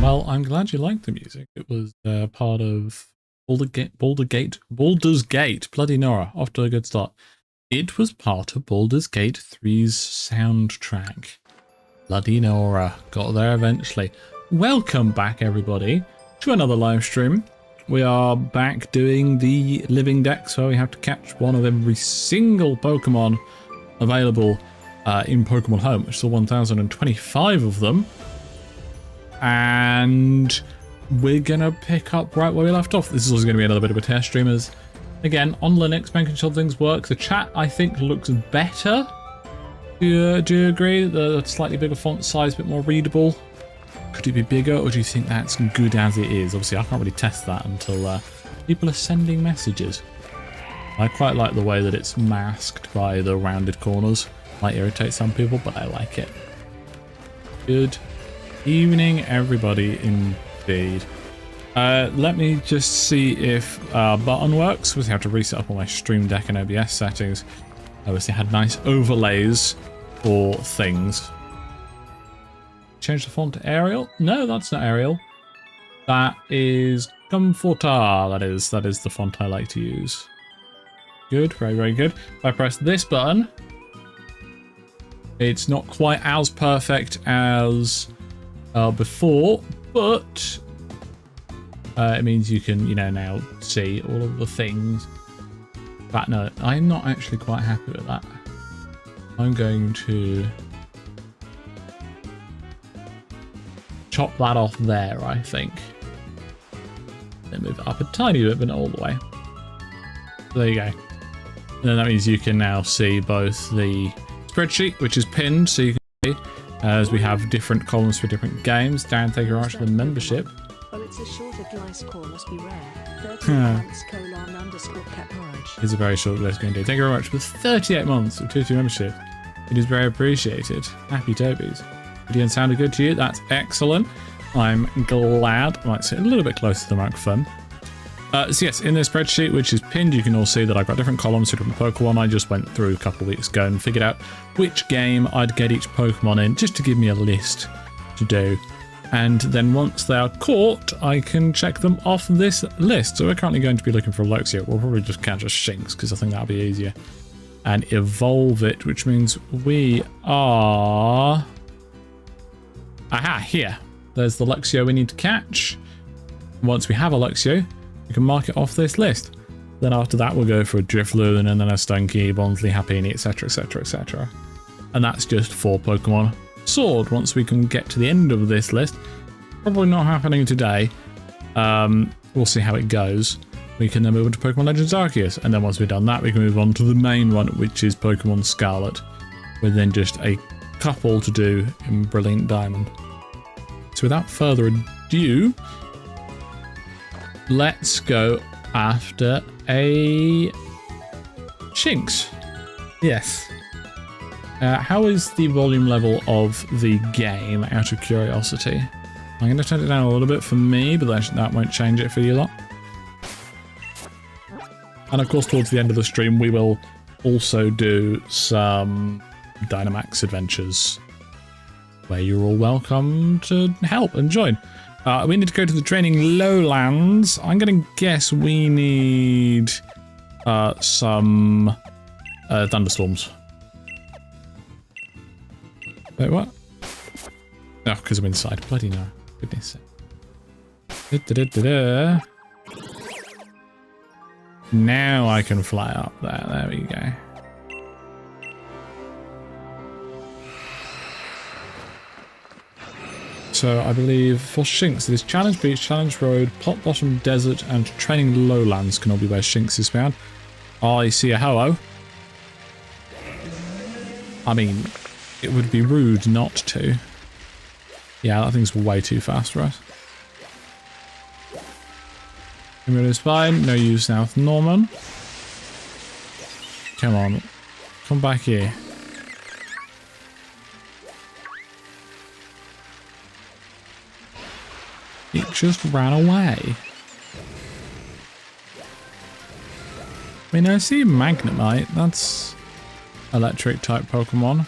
Well, I'm glad you liked the music. It was part of Baldur's Gate. Bloody Nora, off to a good start. It was part of Baldur's Gate 3's soundtrack. Bloody Nora, got there eventually. Welcome back, everybody, to another live stream. We are back doing the living decks, where we have to catch one of every single Pokemon available in Pokemon Home, which is 1,025 of them. And we're gonna pick up right where we left off. This is also gonna be another bit of a test stream, as again on Linux, making sure things work. The chat, I think, looks better. Do you agree? The slightly bigger font size, a bit more readable. Could it be bigger, or do you think that's good as it is? Obviously, I can't really test that until people are sending messages. I quite like the way that it's masked by the rounded corners. Might irritate some people, but I like it. Good evening, everybody, indeed. Let me just see if button works. Obviously, I have to reset up all my Stream Deck and OBS settings. Obviously, had nice overlays for things. Change the font to Arial? No, that's not Arial. That is Comfortar. That is the font I like to use. Good, very, very good. If I press this button, it's not quite as perfect as before, but it means you can, now see all of the things. But no, I'm not actually quite happy with that. I'm going to chop that off there, I think. Then move it up a tiny bit, but not all the way. So there you go. And then that means you can now see both the spreadsheet, which is pinned, so you can see as we have different columns for different games. Darren, thank you very much for the membership. Oh, it's a shorter glice core, must be rare. 30 months, _cap porridge. It's a very short list, indeed. Thank you very much for 38 months of 2 membership. It is very appreciated. Happy Tobies. Video sounded good to you? That's excellent. I'm glad. I might sit a little bit closer to the microphone. So yes, in this spreadsheet, which is pinned, you can all see that I've got different columns for different Pokemon. I just went through a couple of weeks ago and figured out which game I'd get each Pokemon in, just to give me a list to do. And then once they are caught, I can check them off this list. So we're currently going to be looking for a Luxio. We'll probably just catch a Shinx, because I think that'll be easier. And evolve it, which means we are... Aha, here. There's the Luxio we need to catch. Once we have a Luxio, we can mark it off this list. Then after that, we'll go for a Drifloon, and then a Stunky, Bonsly, Happiny, etc, etc, etc. And that's just 4 Pokemon Sword. Once we can get to the end of this list, probably not happening today. We'll see how it goes. We can then move on to Pokemon Legends Arceus, and then once we've done that, we can move on to the main one, which is Pokemon Scarlet, with then just a couple to do in Brilliant Diamond. So without further ado, let's go after a Shinx. Yes. How is the volume level of the game, out of curiosity? I'm going to turn it down a little bit for me, but that won't change it for you lot. And of course, towards the end of the stream, we will also do some Dynamax adventures, where you're all welcome to help and join. We need to go to the training lowlands. I'm going to guess we need some thunderstorms. Wait, what? Oh, because I'm inside. Bloody no. Goodness. Now I can fly up there. There we go. So I believe for Shinx, it is Challenge Beach, Challenge Road, Pot Bottom Desert, and Training Lowlands can all be where Shinx is found. I see a Ho-Oh. I mean, it would be rude not to. Yeah, that thing's way too fast for us. Is fine. No use now with Norman. Come on. Come back here. It just ran away. I mean, I see Magnemite. That's electric type Pokemon.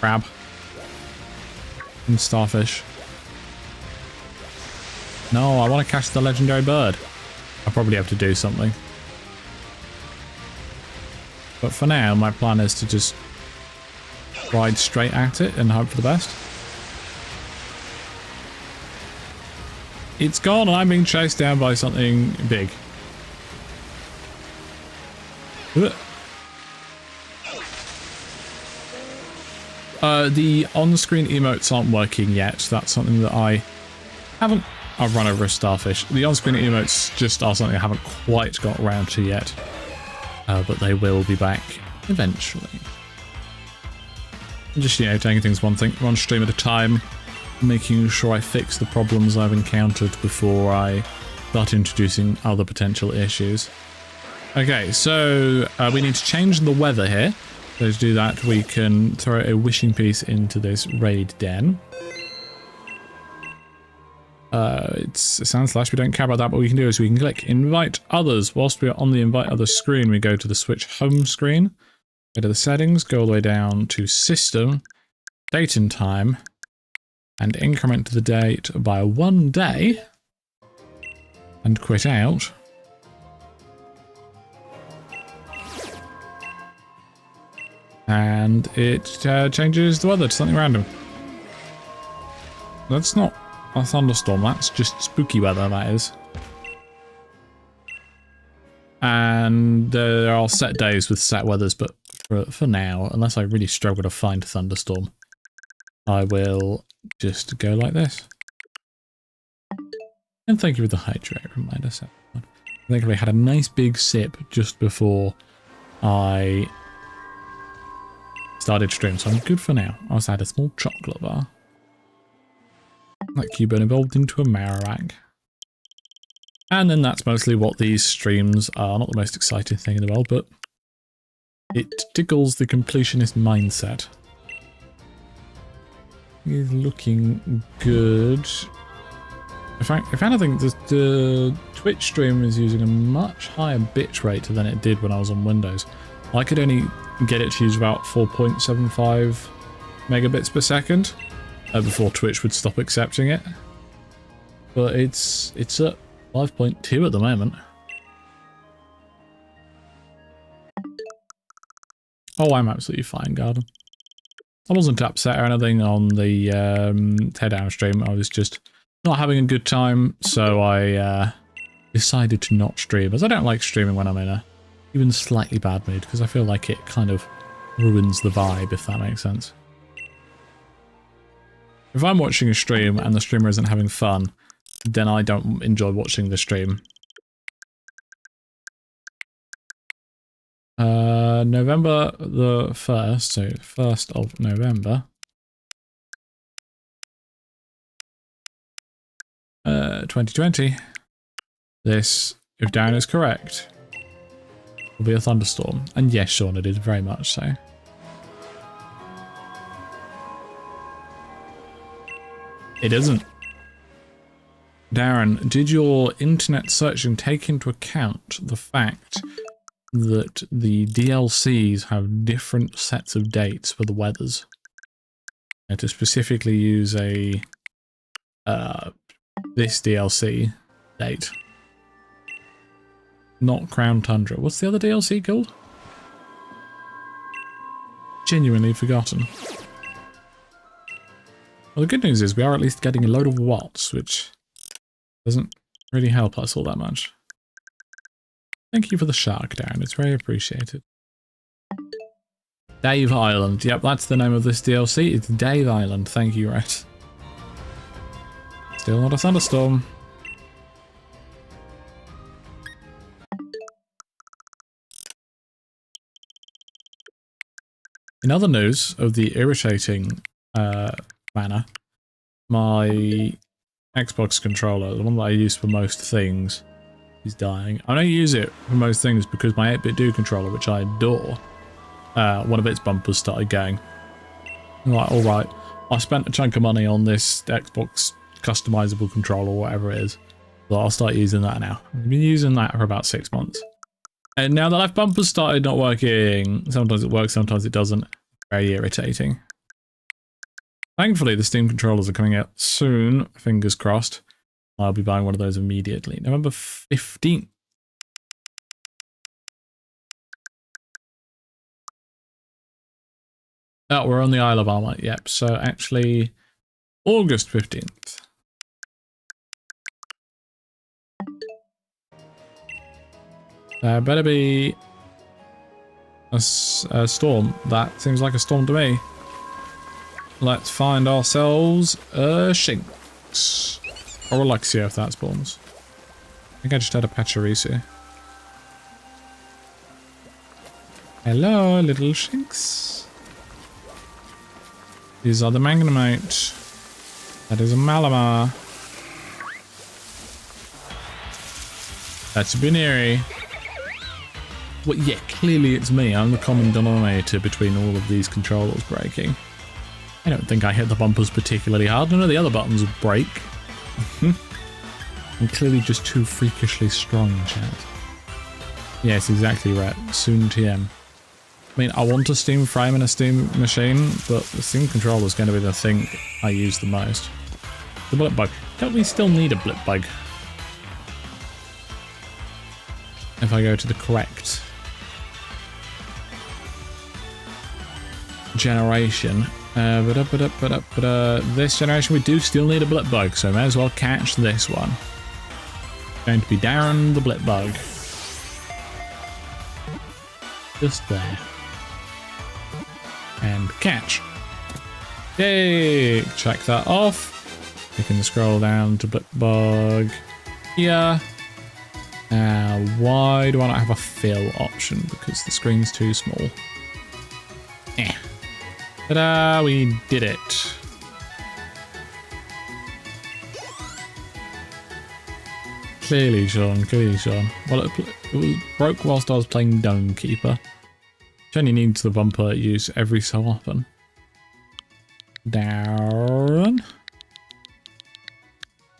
Crab. And Starfish. No, I want to catch the legendary bird. I'll probably have to do something. But for now, my plan is to just ride straight at it and hope for the best. It's gone and I'm being chased down by something big. The on-screen emotes aren't working yet. That's something that I've run over a starfish. The on-screen emotes just are something I haven't quite got around to yet. But they will be back eventually. Just, you know, taking things one stream at a time, making sure I fix the problems I've encountered before I start introducing other potential issues. Okay, so we need to change the weather here. So to do that, we can throw a wishing piece into this raid den. It's a sound slash, we don't care about that. What we can do is we can click invite others. Whilst we're on the invite others screen, we go to the switch home screen, go to the settings, go all the way down to system, date and time, and increment the date by 1 day, and quit out. And it changes the weather to something random. That's not a thunderstorm, that's just spooky weather, that is. And there are set days with set weathers, but for now, unless I really struggle to find a thunderstorm, I will just go like this. And thank you for the hydrate reminder. I think I had a nice big sip just before I started stream, so I'm good for now. I also had a small chocolate bar. That Cubone evolved into a Marowak. And then that's mostly what these streams are. Not the most exciting thing in the world, but it tickles the completionist mindset. He's looking good. In fact, if anything, the Twitch stream is using a much higher bitrate than it did when I was on Windows. I could only get it to use about 4.75 megabits per second before Twitch would stop accepting it. But it's at 5.2 at the moment. Oh, I'm absolutely fine, Garden. I wasn't upset or anything on the teardown stream. I was just not having a good time, so I decided to not stream, as I don't like streaming when I'm in a even slightly bad mood, because I feel like it kind of ruins the vibe, if that makes sense. If I'm watching a stream and the streamer isn't having fun, then I don't enjoy watching the stream. November the 1st, so 1st of November. 2020. This, if down is correct, will be a thunderstorm. And yes, Sean, it is very much so. It isn't. Darren, did your internet searching take into account the fact that the DLCs have different sets of dates for the weathers? And to specifically use a this DLC date. Not Crown Tundra. What's the other DLC called? Genuinely forgotten. Well, the good news is we are at least getting a load of watts, which doesn't really help us all that much. Thank you for the shark, Darren. It's very appreciated. Dave Island. Yep, that's the name of this DLC. It's Dave Island. Thank you, Rhett. Still not a thunderstorm. In other news of the irritating manner, my Xbox controller, the one that I use for most things, is dying. I don't use it for most things because my 8-bit Do controller, which I adore, one of its bumpers started going. I'm like, alright, I spent a chunk of money on this Xbox customizable controller, or whatever it is, but I'll start using that now. I've been using that for about 6 months. And now the left bumper's started not working, sometimes it works, sometimes it doesn't. Very irritating. Thankfully, the Steam controllers are coming out soon, fingers crossed. I'll be buying one of those immediately. November 15th. Oh, we're on the Isle of Armor. Yep. So actually, August 15th. There better be a storm. That seems like a storm to me. Let's find ourselves a Shinx. Or a Luxio if that spawns. I think I just had a Pachirisu. Hello, little Shinx. These are the Magnemite. That is a Malamar. That's a Binary. Well, yeah, clearly it's me. I'm the common denominator between all of these controllers breaking. I don't think I hit the bumpers particularly hard. None of the other buttons would break. I'm clearly just too freakishly strong, chat. Yes, exactly right. Soon TM. I mean, I want a Steam frame and a Steam machine, but the Steam controller is going to be the thing I use the most. The blip bug. Don't we still need a blip bug? If I go to the correct generation. This generation we do still need a blip bug, so I may as well catch this one. Going to be Darren the blip bug. Just there. And catch. Yay! Check that off. You can scroll down to blip bug here. Why do I not have a fill option? Because the screen's too small. Ta-da! We did it. Clearly, Sean. Clearly, Sean. Well, it broke whilst I was playing Dome Keeper. Which only needs the bumper use every so often. Down.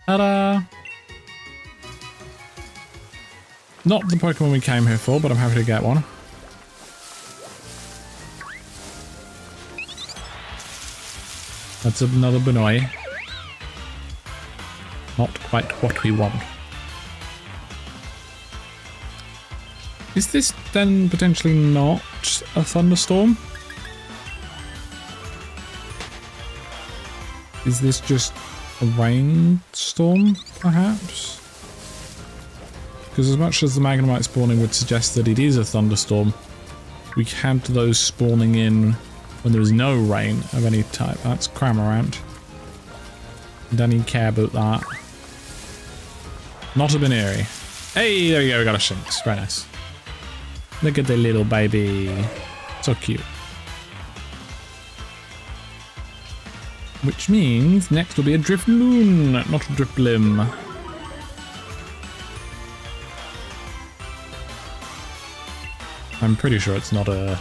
Ta-da! Not the Pokemon we came here for, but I'm happy to get one. That's another Benoi. Not quite what we want. Is this then potentially not a thunderstorm? Is this just a rainstorm, perhaps? Because as much as the Magnemite spawning would suggest that it is a thunderstorm, we had those spawning in when there was no rain of any type. That's Cramorant. Don't even care about that. Not a Binary. Hey, there we go, we got a Shinx. Very nice. Look at the little baby. So cute. Which means next will be a Drifloon, not a Drifblim. I'm pretty sure it's not a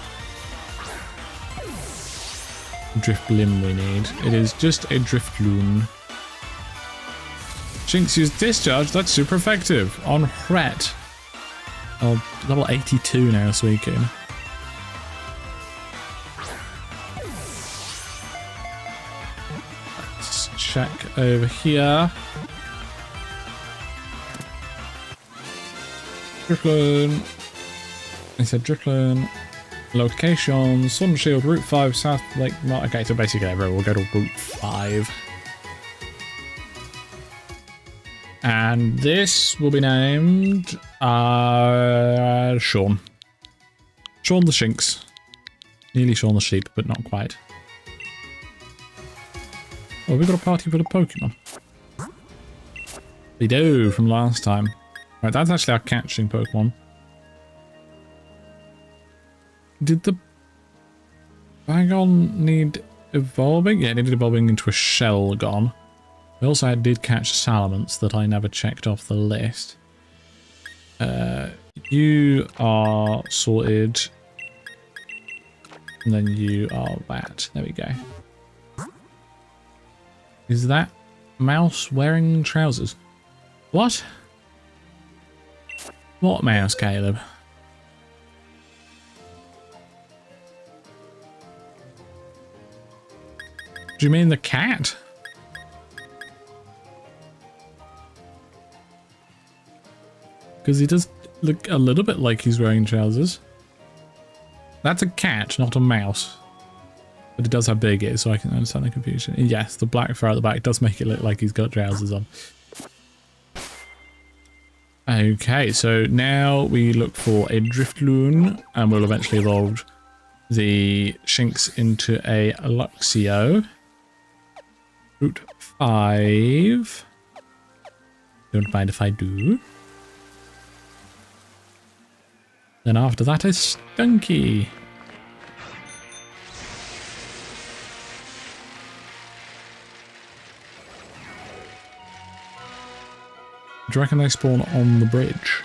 Drifblim we need. It is just a Drifloon. Shinx used Discharge. That's super effective on Threat. Oh, level 82 now, Suicune. Let's check over here. Drifloon. He said Drifloon. Location, Sun Shield, Route 5, South Lake. Okay, so basically everywhere. We'll go to Route 5. And this will be named Sean. Sean the Shinx. Nearly Sean the Sheep, but not quite. Oh, we've got a party full of Pokemon. We do, from last time. Right, that's actually our catching Pokemon. Did the Bagon need evolving? Yeah, it needed evolving into a Shelgon. I also did catch Salamence that I never checked off the list. You are sorted. And then you are that. There we go. Is that mouse wearing trousers? What? What mouse, Caleb? Do you mean the cat? Because he does look a little bit like he's wearing trousers. That's a cat, not a mouse. But it does have big ears, so I can understand the confusion. And yes, the black fur at the back does make it look like he's got trousers on. Okay, so now we look for a Drifloon, and we'll eventually evolve the Shinx into a Luxio. Route 5. Don't mind if I do. Then after that is Stunky. Do you reckon they spawn on the bridge?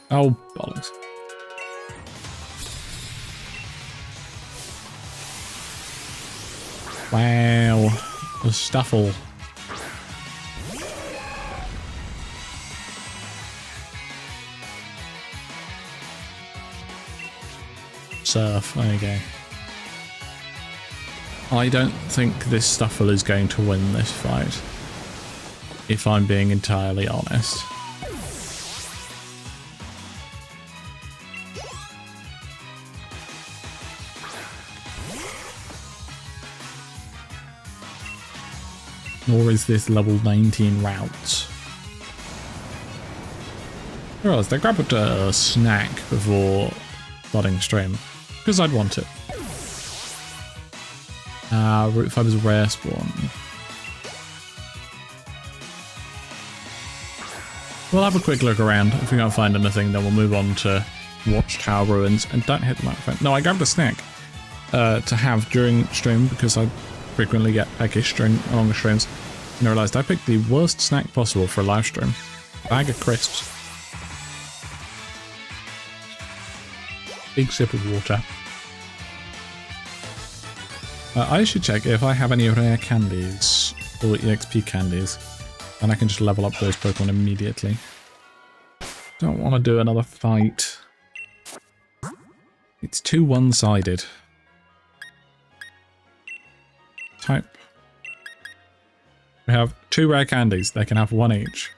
Oh, bollocks. Wow, the Stuffle. Surf, there you go. I don't think this Stuffle is going to win this fight, if I'm being entirely honest. Nor is this level 19 routes. Well, I grabbed a snack before starting stream, because I'd want it. Route 5 is a rare spawn. We'll have a quick look around. If we can't find anything, then we'll move on to Watchtower Ruins. And don't hit the microphone. No, I grabbed a snack to have during stream because I frequently get peckish during longer streams. And I realised I picked the worst snack possible for a live stream. Bag of crisps. Big sip of water. I should check if I have any rare candies or EXP candies. And I can just level up those Pokemon immediately. Don't want to do another fight. It's too one-sided. Type. We have 2 rare candies. They can have 1 each.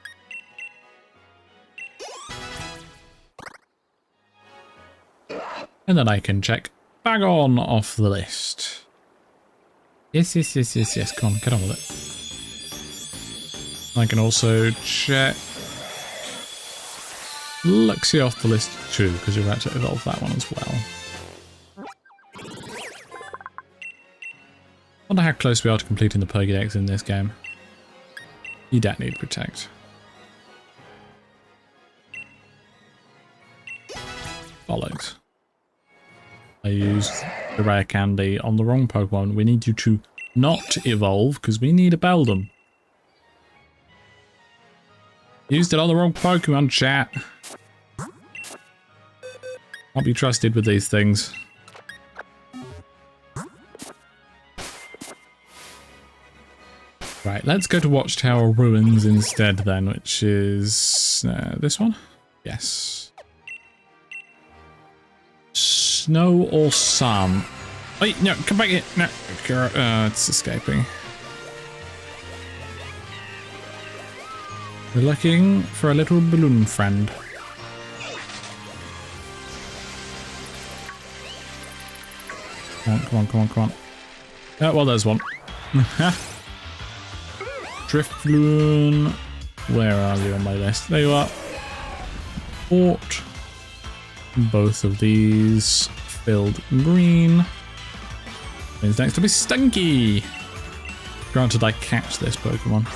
And then I can check Bagon off the list. Yes. Come on, get on with it. I can also check Luxio off the list too, because you're about to evolve that one as well. Wonder how close we are to completing the Pokédex in this game. You don't need Protect. Bollocks. I used the rare candy on the wrong Pokemon. We need you to not evolve, because we need a Beldum. Used it on the wrong Pokemon, chat. Can't be trusted with these things. Right, let's go to Watchtower Ruins instead then, which is this one? Yes. Snow or sun? Wait, no, come back here. No, it's escaping. We're looking for a little balloon friend. Come on. Oh, well, there's one. Drifloon. Where are you on my list? There you are. Port. Both of these filled green. Means next to be Stunky. Granted, I catch this Pokemon.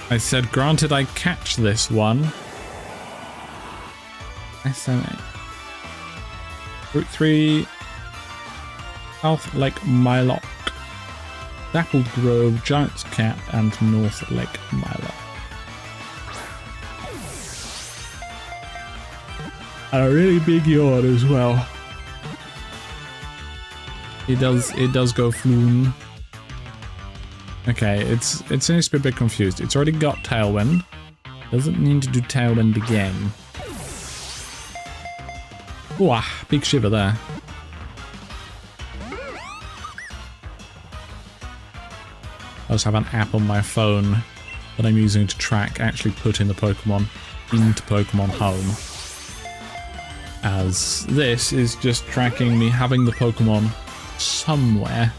I said, granted, I catch this one. SMA. Route 3. South Lake Mylock. Dappled Grove, Giant's Cap, and North Lake Mylock. And a really big yawn as well. It does go Floon. Okay, it seems to be a bit confused. It's already got Tailwind. Doesn't need to do Tailwind again. Ooh, big shiver there. also have an app on my phone that I'm using to track actually putting the Pokemon into Pokemon Home. As this is just tracking me having the Pokemon somewhere.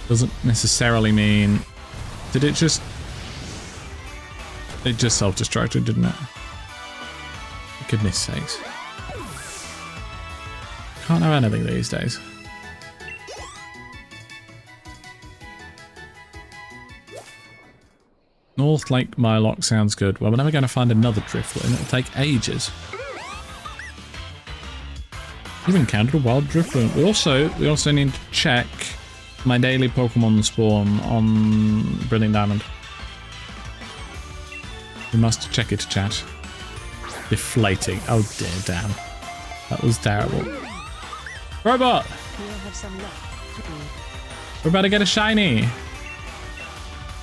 Doesn't necessarily mean... Did it just... It just self-destructed, didn't it? For goodness sakes. Can't have anything these days. North Lake Mylock sounds good. Well, we're never going to find another Drifloon. It'll take ages. You've encountered a wild Drifloon. We also need to check my daily Pokemon spawn on Brilliant Diamond. We must check it, chat. Deflating. Oh dear, damn. That was terrible. Robot! We'll have some luck. We're about to get a shiny.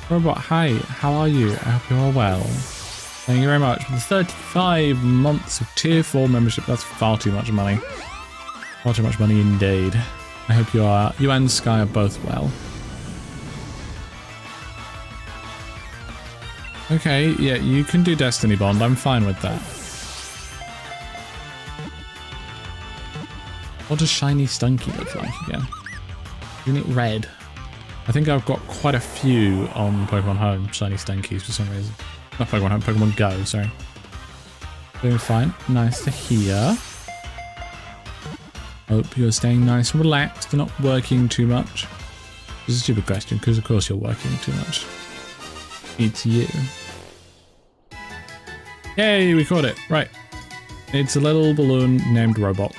Robot, hi. How are you? I hope you're all well. Thank you very much for the 35 months of Tier 4 membership. That's far too much money. Far too much money indeed. I hope you and Sky are both well. Okay, yeah, you can do Destiny Bond. I'm fine with that. What does shiny Stunky look like again? Isn't it red? I think I've got quite a few on Pokemon Home, shiny Stunkies for some reason. Not Pokemon Home, Pokemon Go, sorry. Doing fine. Nice to hear. Hope you're staying nice and relaxed and not working too much. This is a stupid question, because of course you're working too much. It's you. Yay, we caught it. Right. It's a little balloon named Robot.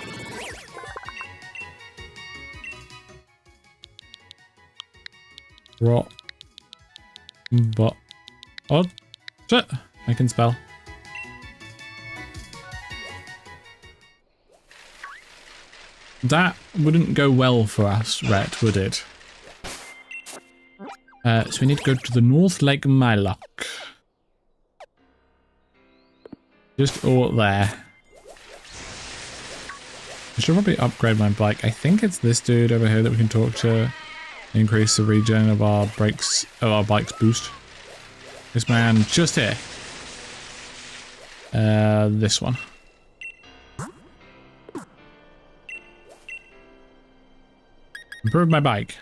But odd shit. I can spell. That wouldn't go well for us, Rhett, would it? So we need to go to the North Lake Mylock. Just all there. I should probably upgrade my bike. I think it's this dude over here that we can talk to. Increase the regen of our brakes, of our bike's boost. This man just here. This one. Improve my bike.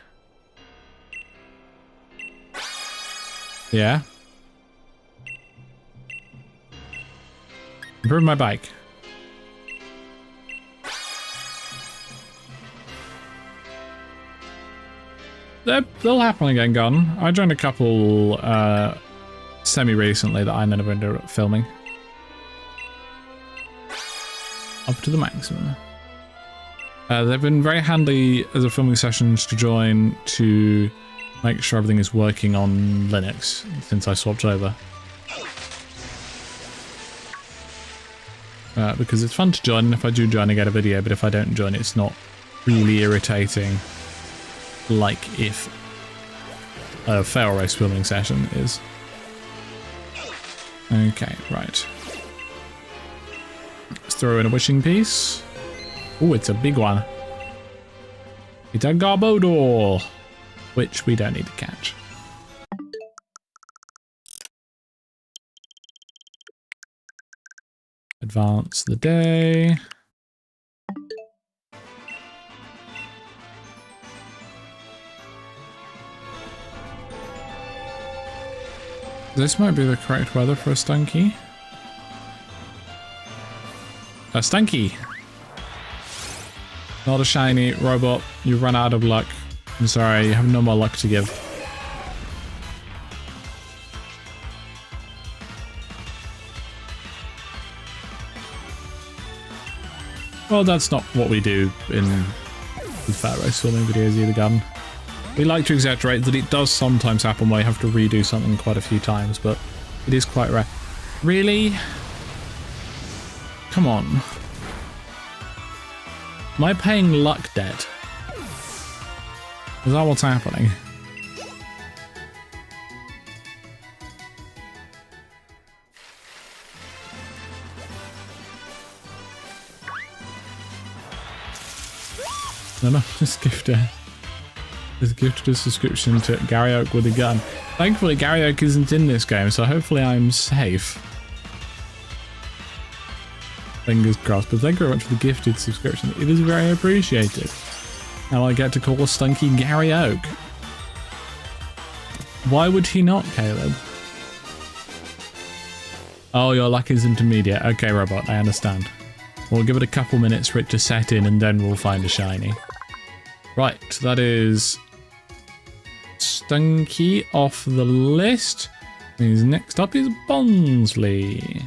Yeah. Improve my bike. They'll happily get gone. I joined a couple semi-recently that I never ended up filming. Up to the maximum. They've been very handy as a filming sessions to join to make sure everything is working on Linux since I swapped over. Because it's fun to join, and if I do join I get a video, but if I don't join it's not really irritating like if a fail race filming session is. Okay, right. Let's throw in a wishing piece. Oh, it's a big one. It's a Garbodor, which we don't need to catch. Advance the day. This might be the correct weather for a Stunky. A Stunky! Not a shiny. Robot, you've run out of luck. I'm sorry, you have no more luck to give. Well, that's not what we do in the Fat Race filming videos either, Gun. We like to exaggerate that it does sometimes happen where you have to redo something quite a few times, but it is quite rare. Really? Come on. Am I paying luck debt? Is that what's happening? No, just gift it. Has gifted a subscription to Gary Oak with a gun. Thankfully, Gary Oak isn't in this game, so hopefully I'm safe. Fingers crossed. But thank you very much for the gifted subscription. It is very appreciated. Now I get to call a stunky Gary Oak. Why would he not, Caleb? Oh, your luck is intermediate. Okay, robot, I understand. We'll give it a couple minutes for it to set in and then we'll find a shiny. Right, that is Stunky off the list. Means next up is Bonsley.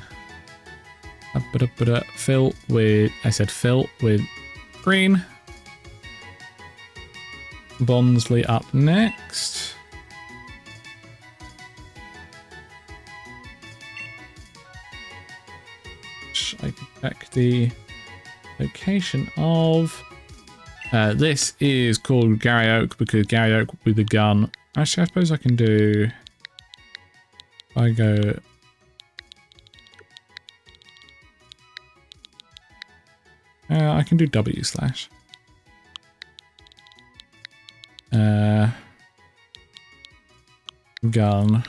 Fill with, I said fill with green. Bonsley up next. I can check the location of. This is called Gary Oak because Gary Oak with the gun. Actually, I suppose I can do. I go. I can do W slash. Gun.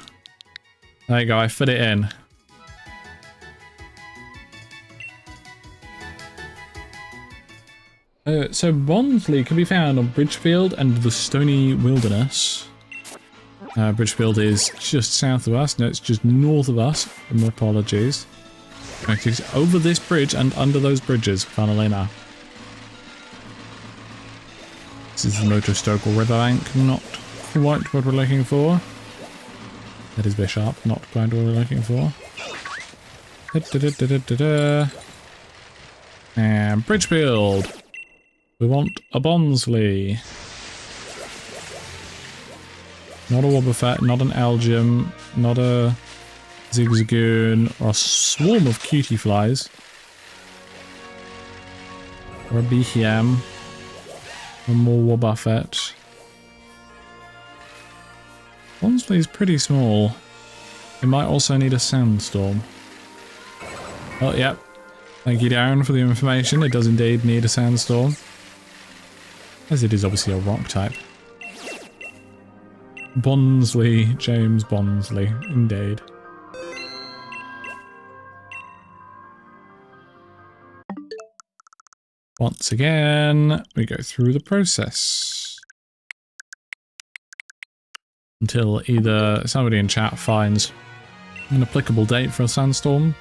There you go. I fit it in. So Bonsley can be found on Bridgefield and the Stony Wilderness. Bridgefield is just south of us. No, it's just north of us. My apologies. Actually, it's over this bridge and under those bridges, funnily enough. This is the Motostokel Riverbank. Not quite what we're looking for. That is Bishop. Not quite what we're looking for. And Bridgefield. We want a Bonsley. Not a Wobbuffet, not an Algium, not a Zigzagoon, or a swarm of cutie flies. Or a Behem. Or more Wobbuffet. Bonsley is pretty small. It might also need a Sandstorm. Oh, yep. Thank you, Darren, for the information. It does indeed need a Sandstorm. As it is obviously a rock type. Bonsley, James Bonsley, indeed. Once again, we go through the process. Until either somebody in chat finds an applicable date for a sandstorm,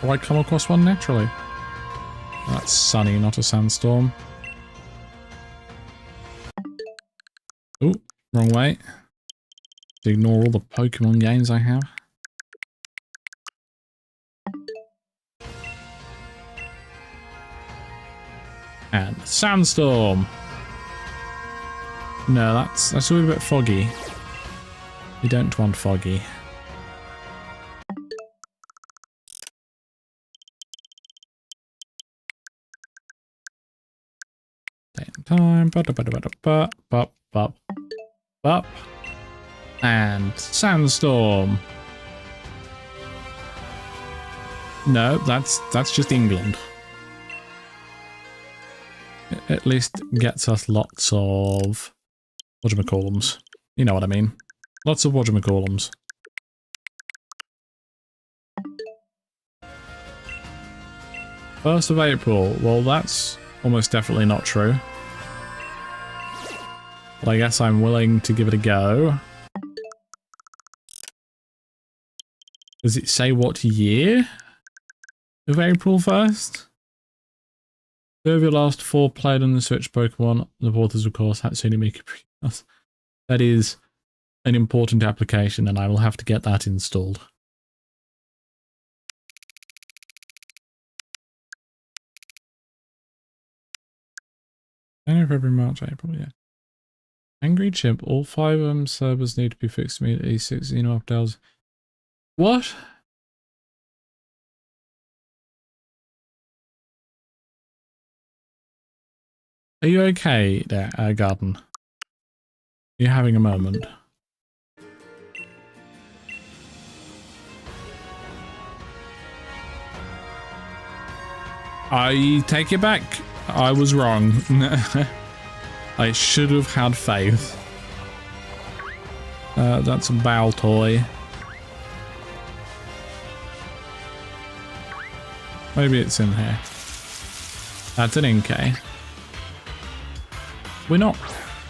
or I come across one naturally. That's sunny, not a sandstorm. Oh, wrong way. Ignore all the Pokemon games I have. And sandstorm. No, that's a little bit foggy. We don't want foggy. Time. Up. And sandstorm. No, that's just England. It at least gets us lots of whatchamacallums. You know what I mean. Lots of whatchamacallums. First of April. Well, that's almost definitely not true. But I guess I'm willing to give it a go. Does it say what year of April 1st? Two of your last 4 played on the Switch Pokemon. The fourth is, of course, Hatsune Miku. That is an important application, and I will have to get that installed. January, February, March, April, yeah. Angry Chimp. All 5 servers need to be fixed immediately. 16 hours. What? Are you okay there, Garden? Are you having a moment? I take it back. I was wrong. I should have had faith. That's a bow toy. Maybe it's in here. That's an Inkay. We're not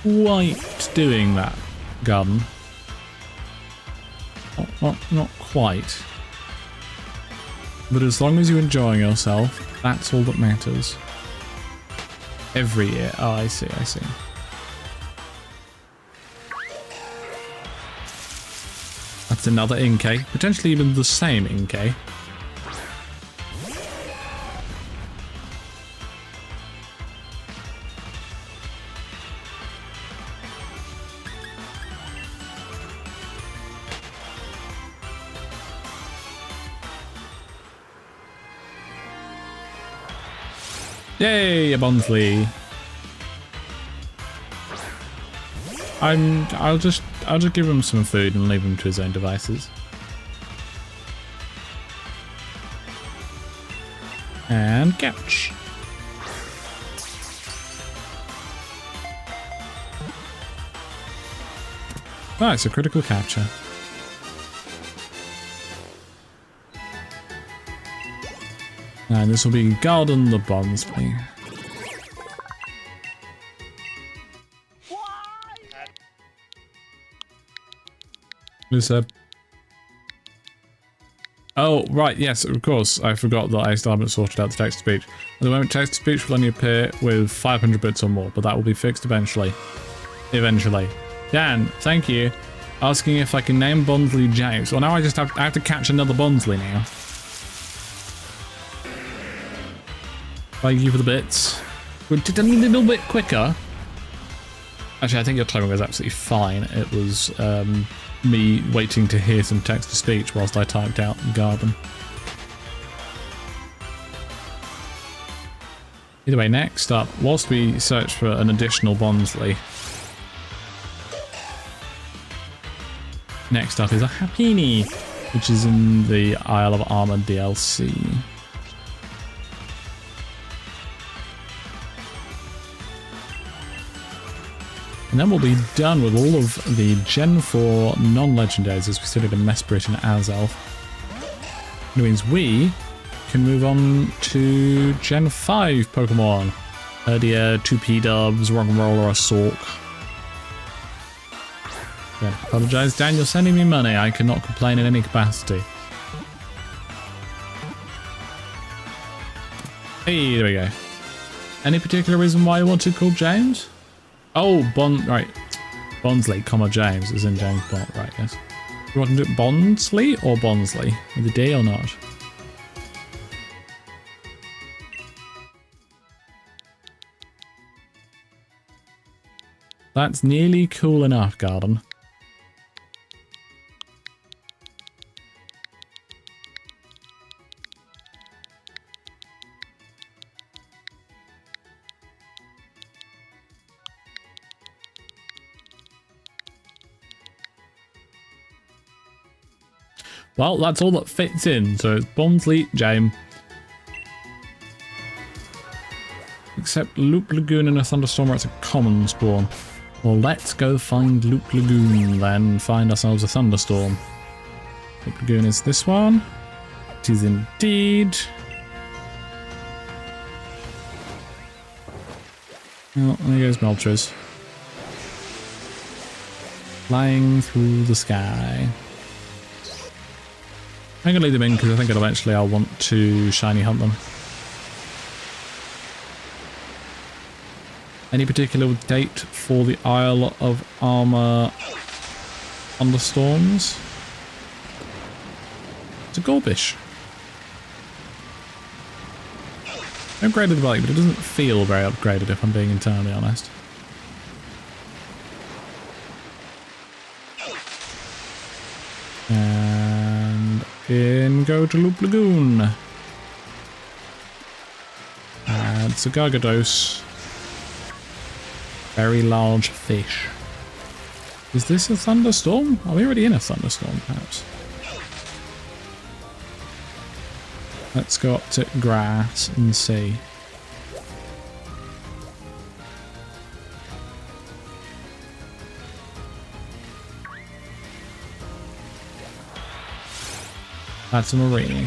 quite doing that, garden. Not quite. But as long as you're enjoying yourself, that's all that matters. Every year. Oh, I see, I see. That's another Inkay. Potentially even the same Inkay. Yay, a Bonsley. I'll just give him some food and leave him to his own devices. And couch. Nice, a critical capture. And this will be Garden the Bonsley. Lucia. Oh, right, yes, of course. I forgot that I still haven't sorted out the text-to-speech. At the moment, text-to-speech will only appear with 500 bits or more, but that will be fixed eventually. Eventually. Dan, thank you. Asking if I can name Bonsley James. Well, now I have to catch another Bonsley now. Thank you for the bits. We did a little bit quicker. Actually, I think your timing was absolutely fine. It was me waiting to hear some text-to-speech whilst I typed out garden. Either way, next up, whilst we search for an additional Bonsley, next up is a Happini, which is in the Isle of Armor DLC. And then we'll be done with all of the Gen 4 non-legendaries as we studied in Mesprit and Azelf. It means we can move on to Gen 5 Pokemon. Herdier, 2P-Dubs, Rock'n'Roller, Assault. Yeah, apologise, Dan, you're sending me money. I cannot complain in any capacity. Hey, there we go. Any particular reason why you want to call James? Oh, right. Bonsley, comma James, as in James Bond, right, yes. You want to do it Bonsley or Bonsley? With a D or not? That's nearly cool enough, Garden. Well, that's all that fits in, so it's Bonsley, James. Except Loop Lagoon and a Thunderstorm where it's a common spawn. Well, let's go find Loop Lagoon then, find ourselves a Thunderstorm. Loop Lagoon is this one. It is indeed. Oh, there goes Meltres. Flying through the sky. I'm going to leave them in because I think eventually I'll want to shiny hunt them. Any particular date for the Isle of Armor Thunderstorms? It's a Gorbish. I upgraded the bike, but it doesn't feel very upgraded if I'm being entirely honest. And in go to Loop Lagoon. It's a Gargados. Very large fish. Is this a thunderstorm? Are we already in a thunderstorm, perhaps? Let's go up to grass and see. That's a Marini.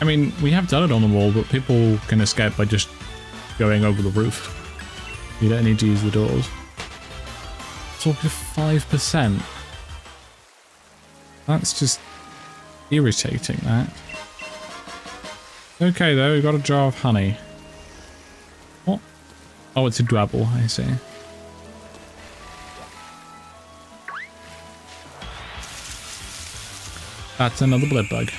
I mean, we have done it on the wall, but people can escape by just going over the roof. You don't need to use the doors. It's up to 5%. That's just irritating, that. Okay, though, we've got a jar of honey. What? Oh, it's a dwebble, I see. That's another blood bug.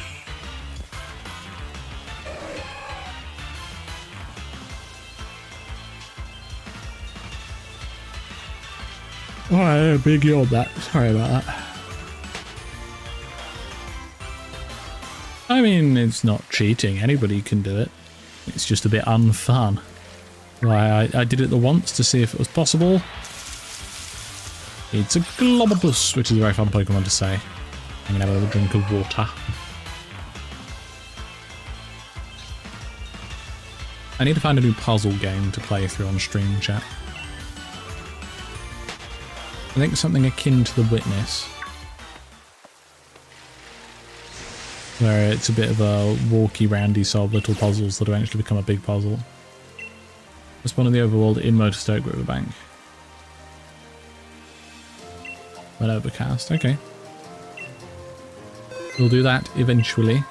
Alright, big yawn that. Sorry about that. I mean, it's not cheating. Anybody can do it. It's just a bit unfun. Why, I did it the once to see if it was possible. It's a Globopus, which is a very fun Pokemon to say. I'm gonna have a little drink of water. I need to find a new puzzle game to play through on stream chat. I think something akin to The Witness. Where it's a bit of a walky, roundy solve little puzzles that eventually become a big puzzle. Just one of the overworld in Motorstoke Riverbank. An overcast, okay. We'll do that eventually.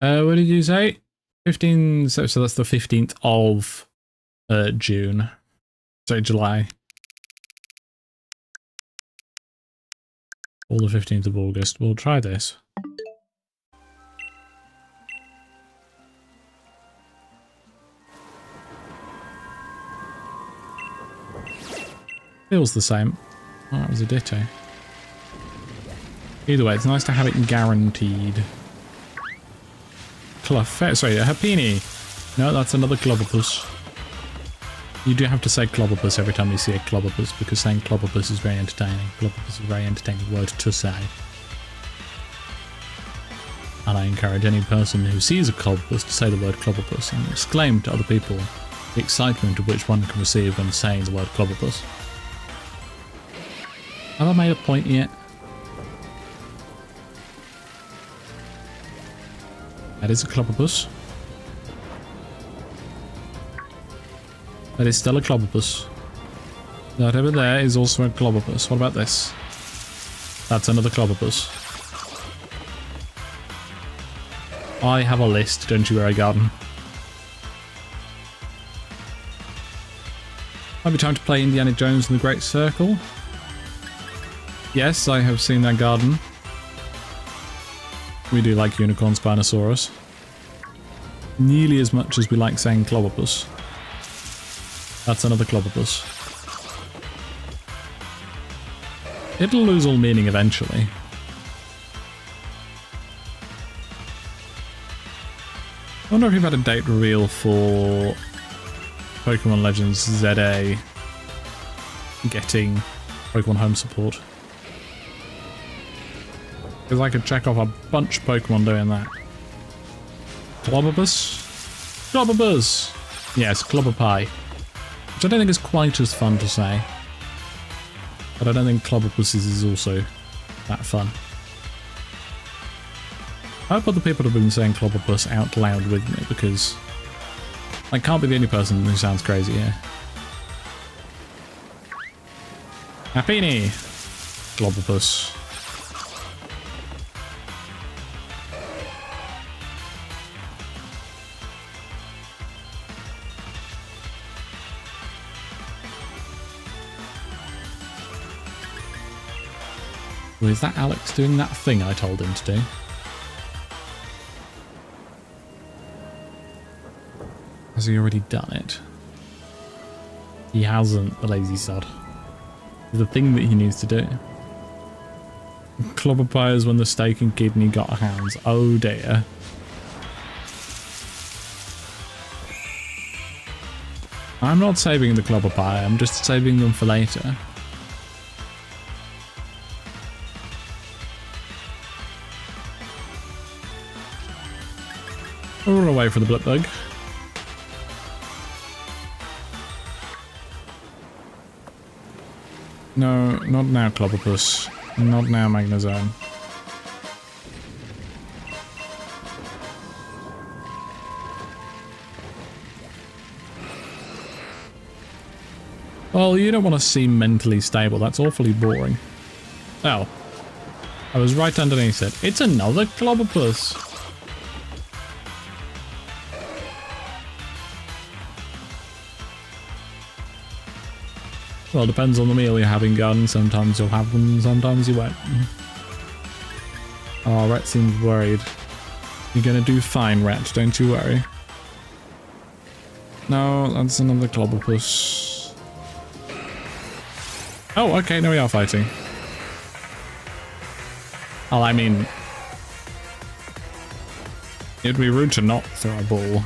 What did you say? 15, so that's the 15th of June. Sorry, July. Or the 15th of August. We'll try this. Feels the same. Oh, that was a ditto. Either way, it's nice to have it guaranteed. Sorry, a Happini. No, that's another Clobopus. You do have to say Clobopus every time you see a Clobopus, because saying Clobopus is very entertaining. Clobopus is a very entertaining word to say. And I encourage any person who sees a Clobopus to say the word Clobopus and exclaim to other people the excitement of which one can receive when saying the word Clobopus. Have I made a point yet? That is a Clobopus. That is still a Clobopus. That over there is also a Clobopus. What about this? That's another Clobopus. I have a list, don't you worry, Garden. Might be time to play Indiana Jones and the Great Circle. Yes, I have seen that, Garden. We do like Unicorn Spinosaurus. Nearly as much as we like saying Clobopus. That's another Clobopus. It'll lose all meaning eventually. I wonder if we've had a date reveal for Pokemon Legends ZA getting Pokemon Home support. Because I could check off a bunch of Pokemon doing that. Clobopus? Clobopus! Yes, Clobopie. Which I don't think is quite as fun to say. But I don't think Clobopus is also that fun. I hope other people have been saying Clobopus out loud with me, because I can't be the only person who sounds crazy here. Happini! Clobopus. Well, is that Alex doing that thing I told him to do? Has he already done it? He hasn't, the lazy sod. It's the thing that he needs to do. Clobopires when the steak and kidney got hands. Oh dear. I'm not saving the Clobopire, I'm just saving them for later. Run away from the blip bug. No, not now, Clobberpuss. Not now, Magnazone. Well, you don't want to seem mentally stable. That's awfully boring. Oh. I was right underneath it. It's another Clobberpuss. Well, it depends on the meal you're having, Gun. Sometimes you'll have them, sometimes you won't. Oh, Rhett seems worried. You're gonna do fine, Rhett. Don't you worry. No, that's another Clobberpuss. Oh, okay, now we are fighting. Well, I mean, it'd be rude to not throw a ball.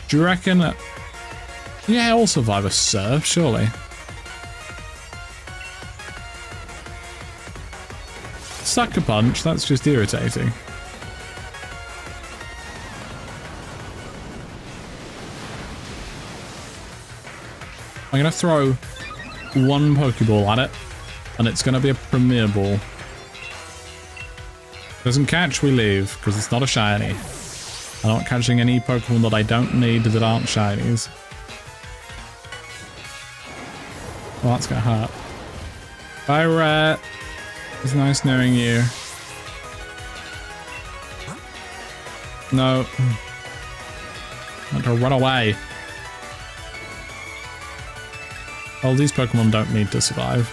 Do you reckon? Yeah, I'll survive a surf, surely. Sucker punch, that's just irritating. I'm gonna throw one Pokeball at it, and it's gonna be a Premier Ball. Doesn't catch, we leave, because it's not a shiny. I'm not catching any Pokemon that I don't need that aren't shinies. Well, that's gonna hurt. Bye, Rat. It's nice knowing you. No. I want to run away. Well, these Pokemon don't need to survive.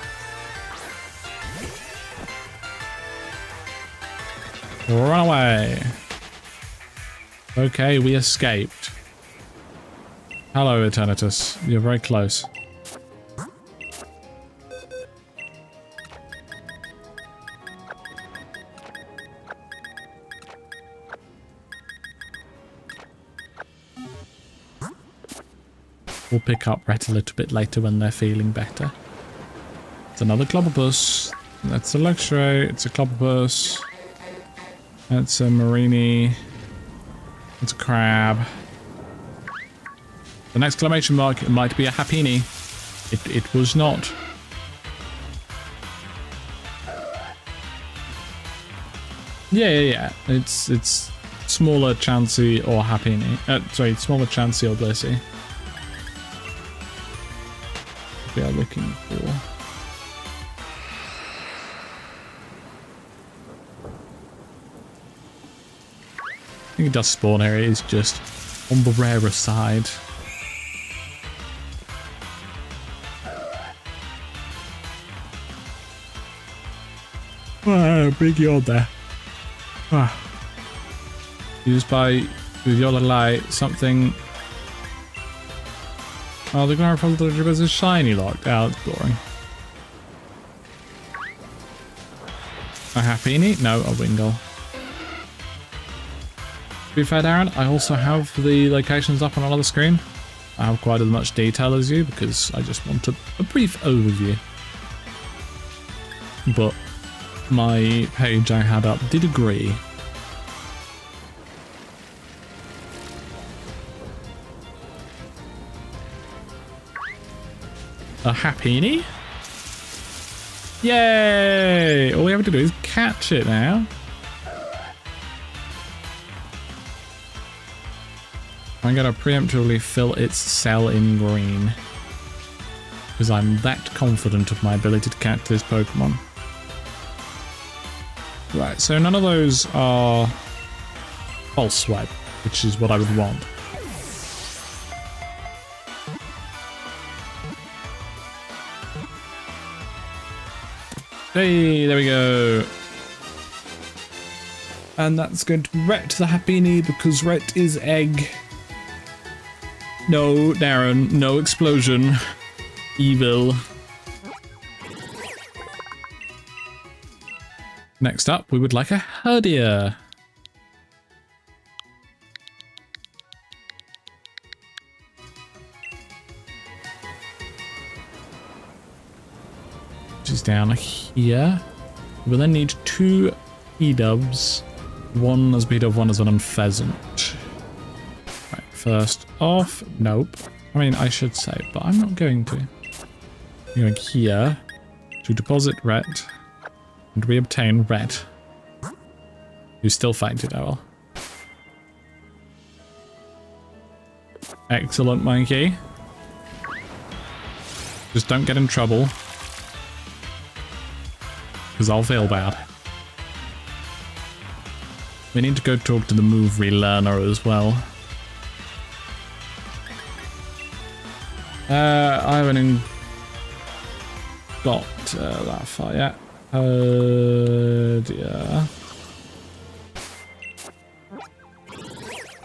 Run away. Okay, we escaped. Hello, Eternatus. You're very close. We'll pick up Rhett a little bit later when they're feeling better. It's another Clobberpuss. That's a Luxray. It's a Clobberpuss. That's a Marini. It's a Crab. The exclamation mark, it might be a Happiny. It was not. Yeah. It's smaller Chansey or Happiny. Sorry, smaller Chansey or Blissey. We are looking for. I think Dust Spawn area is just on the rarer side. Big yawn there. Used by with your light something. Oh, the Galar is a shiny locked out. It's boring. A Happiny? No, a Wingull. To be fair, Darren, I also have the locations up on another screen. I have quite as much detail as you because I just want a brief overview. But my page I had up did agree. A Happiny? Yay! All we have to do is catch it now. I'm gonna preemptively fill its cell in green. Because I'm that confident of my ability to catch this Pokemon. Right, so none of those are Pulse Swipe, which is what I would want. Hey, there we go. And that's going to be Rhett the Happiny because Rhett is egg. No, Darren, no explosion. Evil. Next up, we would like a Herdier. Which is down here. We'll then need 2 E-dubs. One as beat of one as an unpheasant. Right, first off, nope. I mean, I should say, but I'm not going to. I'm going here to deposit red, and we obtain red. You still fainted, Owl. Excellent, Mikey. Just don't get in trouble, because I'll feel bad. We need to go talk to the move relearner as well. I haven't got that far yet. Dear.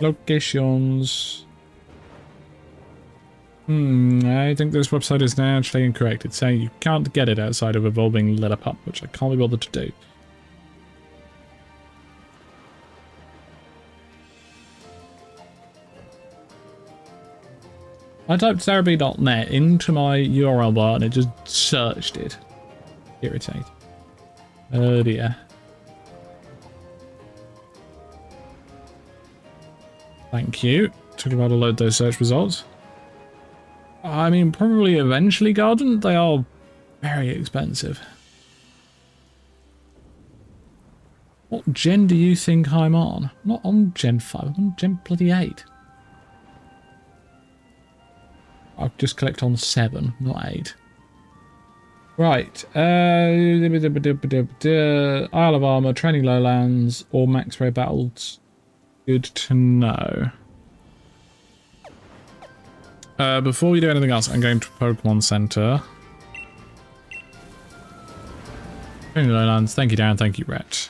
Locations. I think this website is now actually incorrect. It's saying you can't get it outside of evolving Let Up, which I can't be bothered to do. I typed therapy.net into my URL bar and it just searched it. Irritate. Oh dear. Thank you. Took a while to load those search results. I mean, probably eventually, Garden. They are very expensive. What gen do you think I'm on? I'm not on Gen 5, I'm on Gen bloody 8. I've just clicked on 7, not 8. Right. Isle of Armor, Training Lowlands, or Max Ray Battles. Good to know. Before we do anything else, I'm going to Pokemon Center. Training Lowlands, thank you, Dan, thank you, Rhett.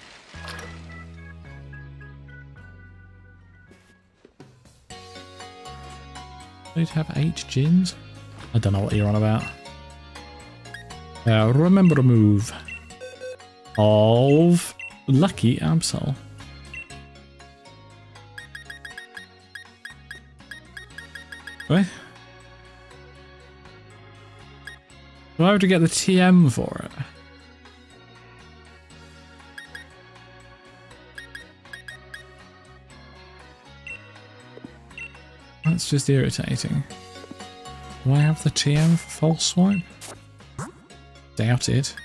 Need to have 8 gyms? I don't know what you're on about. Remember a move of Lucky Absol. Wait. Do I have to get the TM for it? That's just irritating. Do I have the TM for false swipe? Doubt it.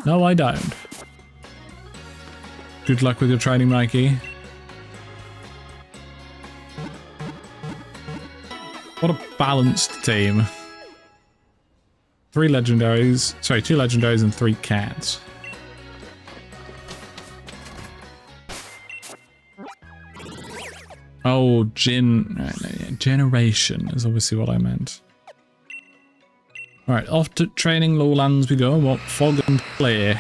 No, I don't. Good luck with your training, Mikey. What a balanced team. 3 legendaries, sorry, 2 legendaries and 3 cats. Oh, generation is obviously what I meant. Alright, off to Training Lowlands we go. What? Fog and Flare.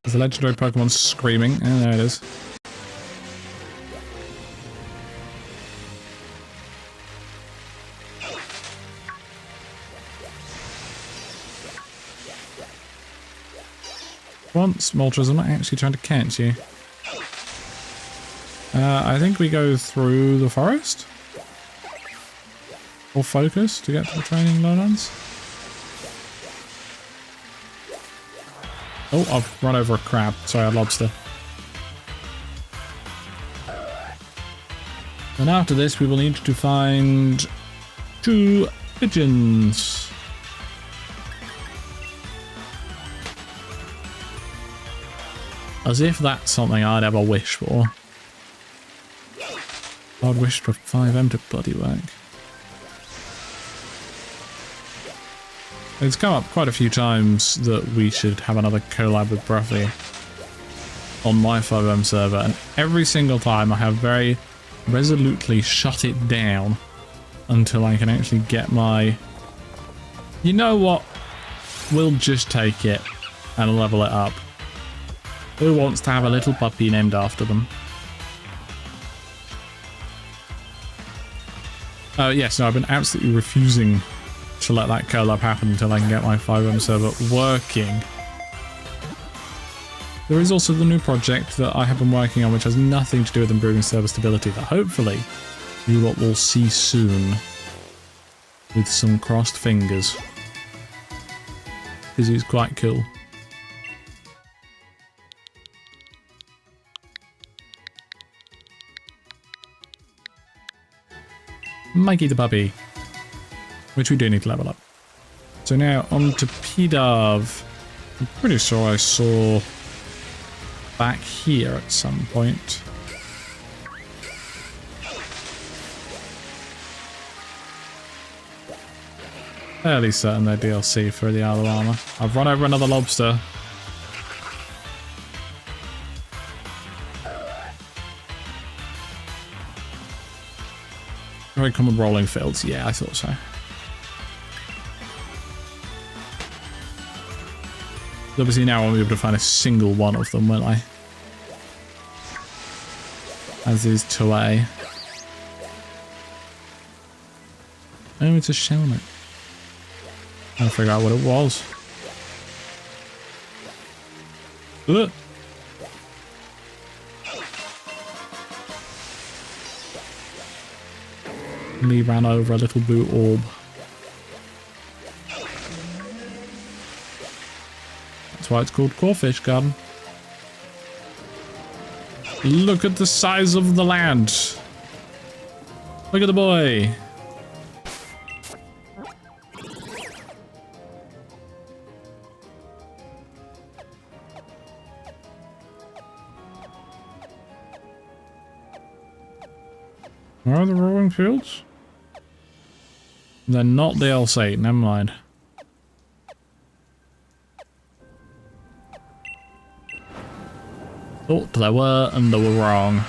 There's a legendary Pokemon screaming. Oh, there it is. Once, Moltres, I'm not actually trying to catch you. I think we go through the forest? Or focus to get to the Training Lowlands? Oh, I've run over a crab. Sorry, a lobster. And after this, we will need to find 2 pigeons. As if that's something I'd ever wish for. I'd wish for 5M to bloody work. It's come up quite a few times that we should have another collab with Bruffy on my 5M server, and every single time I have very resolutely shut it down until I can actually get my... You know what? We'll just take it and level it up. Who wants to have a little puppy named after them? Yes, no, I've been absolutely refusing to let that collab happen until I can get my 5M server working. There is also the new project that I have been working on, which has nothing to do with improving server stability, that hopefully you lot will see soon. with some crossed fingers. Because he's quite cool. Mikey the puppy. Which we do need to level up. So now on to P-Dove. I'm pretty sure I saw back here at some point. Fairly certain they're DLC for the other armor. I've run over another lobster. Very common rolling fields. Yeah, I thought so. Obviously now I won't be able to find a single one of them, will I? As is 2A. Oh, it's a shellnet. Trying to figure out what it was. Ugh. Lee ran over a little blue orb. That's why it's called Crawfish Garden. Look at the size of the land. Look at the boy. Where are the rolling fields? They're not DLC, never mind. Thought they were, and they were wrong.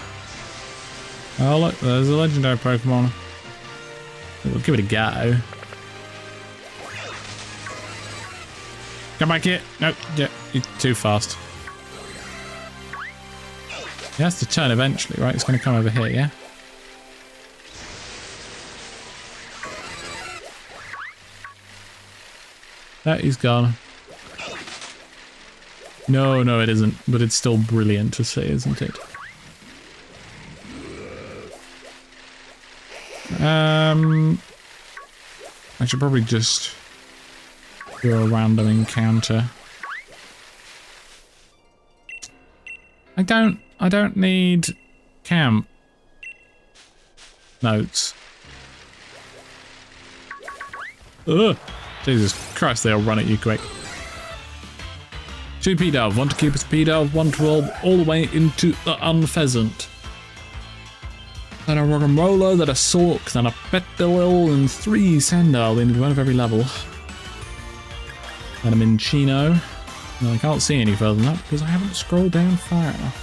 Oh look, there's a legendary Pokemon. We'll give it a go. Come back here. Nope, yeah, you're too fast. He has to turn eventually, right? It's going to come over here, yeah? That is gone. No, no, it isn't. But it's still brilliant to see, isn't it? I should probably just do a random encounter. I don't need camp notes. Ugh. Jesus Christ, they'll run at you quick. 2 P-Dove, 1 to keep us P-Dove, 1 to roll all the way into the unpheasant. Then a Rock'n'Roller, then a Sork, then a Petilil, and 3 Sandal. We need 1 of every level. Then a Minchino. No, I can't see any further than that because I haven't scrolled down far enough.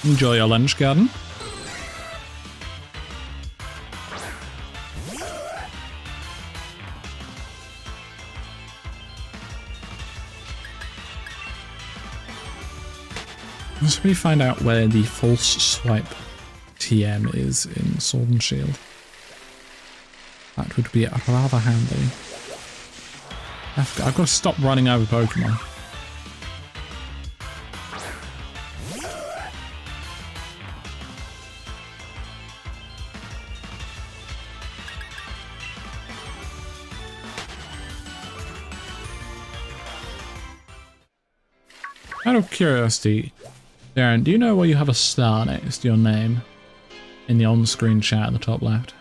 Enjoy your lunch, garden. Let's really find out where the false swipe TM is in Sword and Shield. That would be rather handy. I've got to stop running over Pokemon. Out of curiosity, Darren, do you know where you have a star next to your name in the on-screen chat at the top left?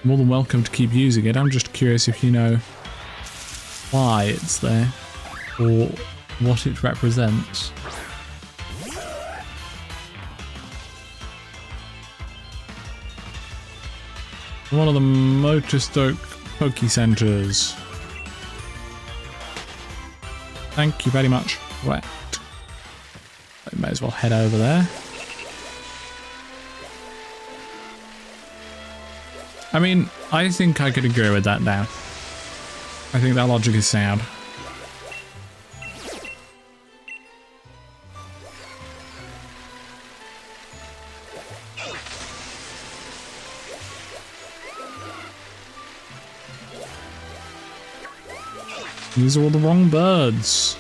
More than welcome to keep using it. I'm just curious if you know why it's there or what it represents. One of the Motorstoke Poke Centres. Thank you very much. Right. I may as well head over there. I mean, I think I could agree with that now. I think that logic is sound. These are all the wrong birds.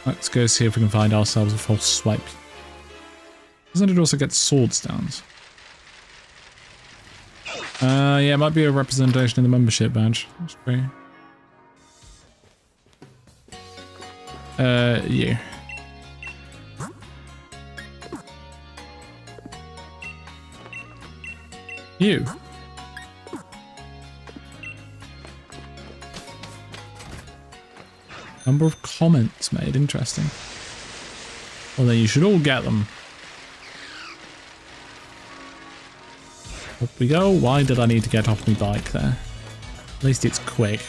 Let's go see if we can find ourselves a false swipe Doesn't it also get sword stance? Yeah, it might be a representation in the membership badge. That's true. You. You. Number of comments made. Interesting. Well, then you should all get them. Up we go. Why did I need to get off my bike there? At least it's quick.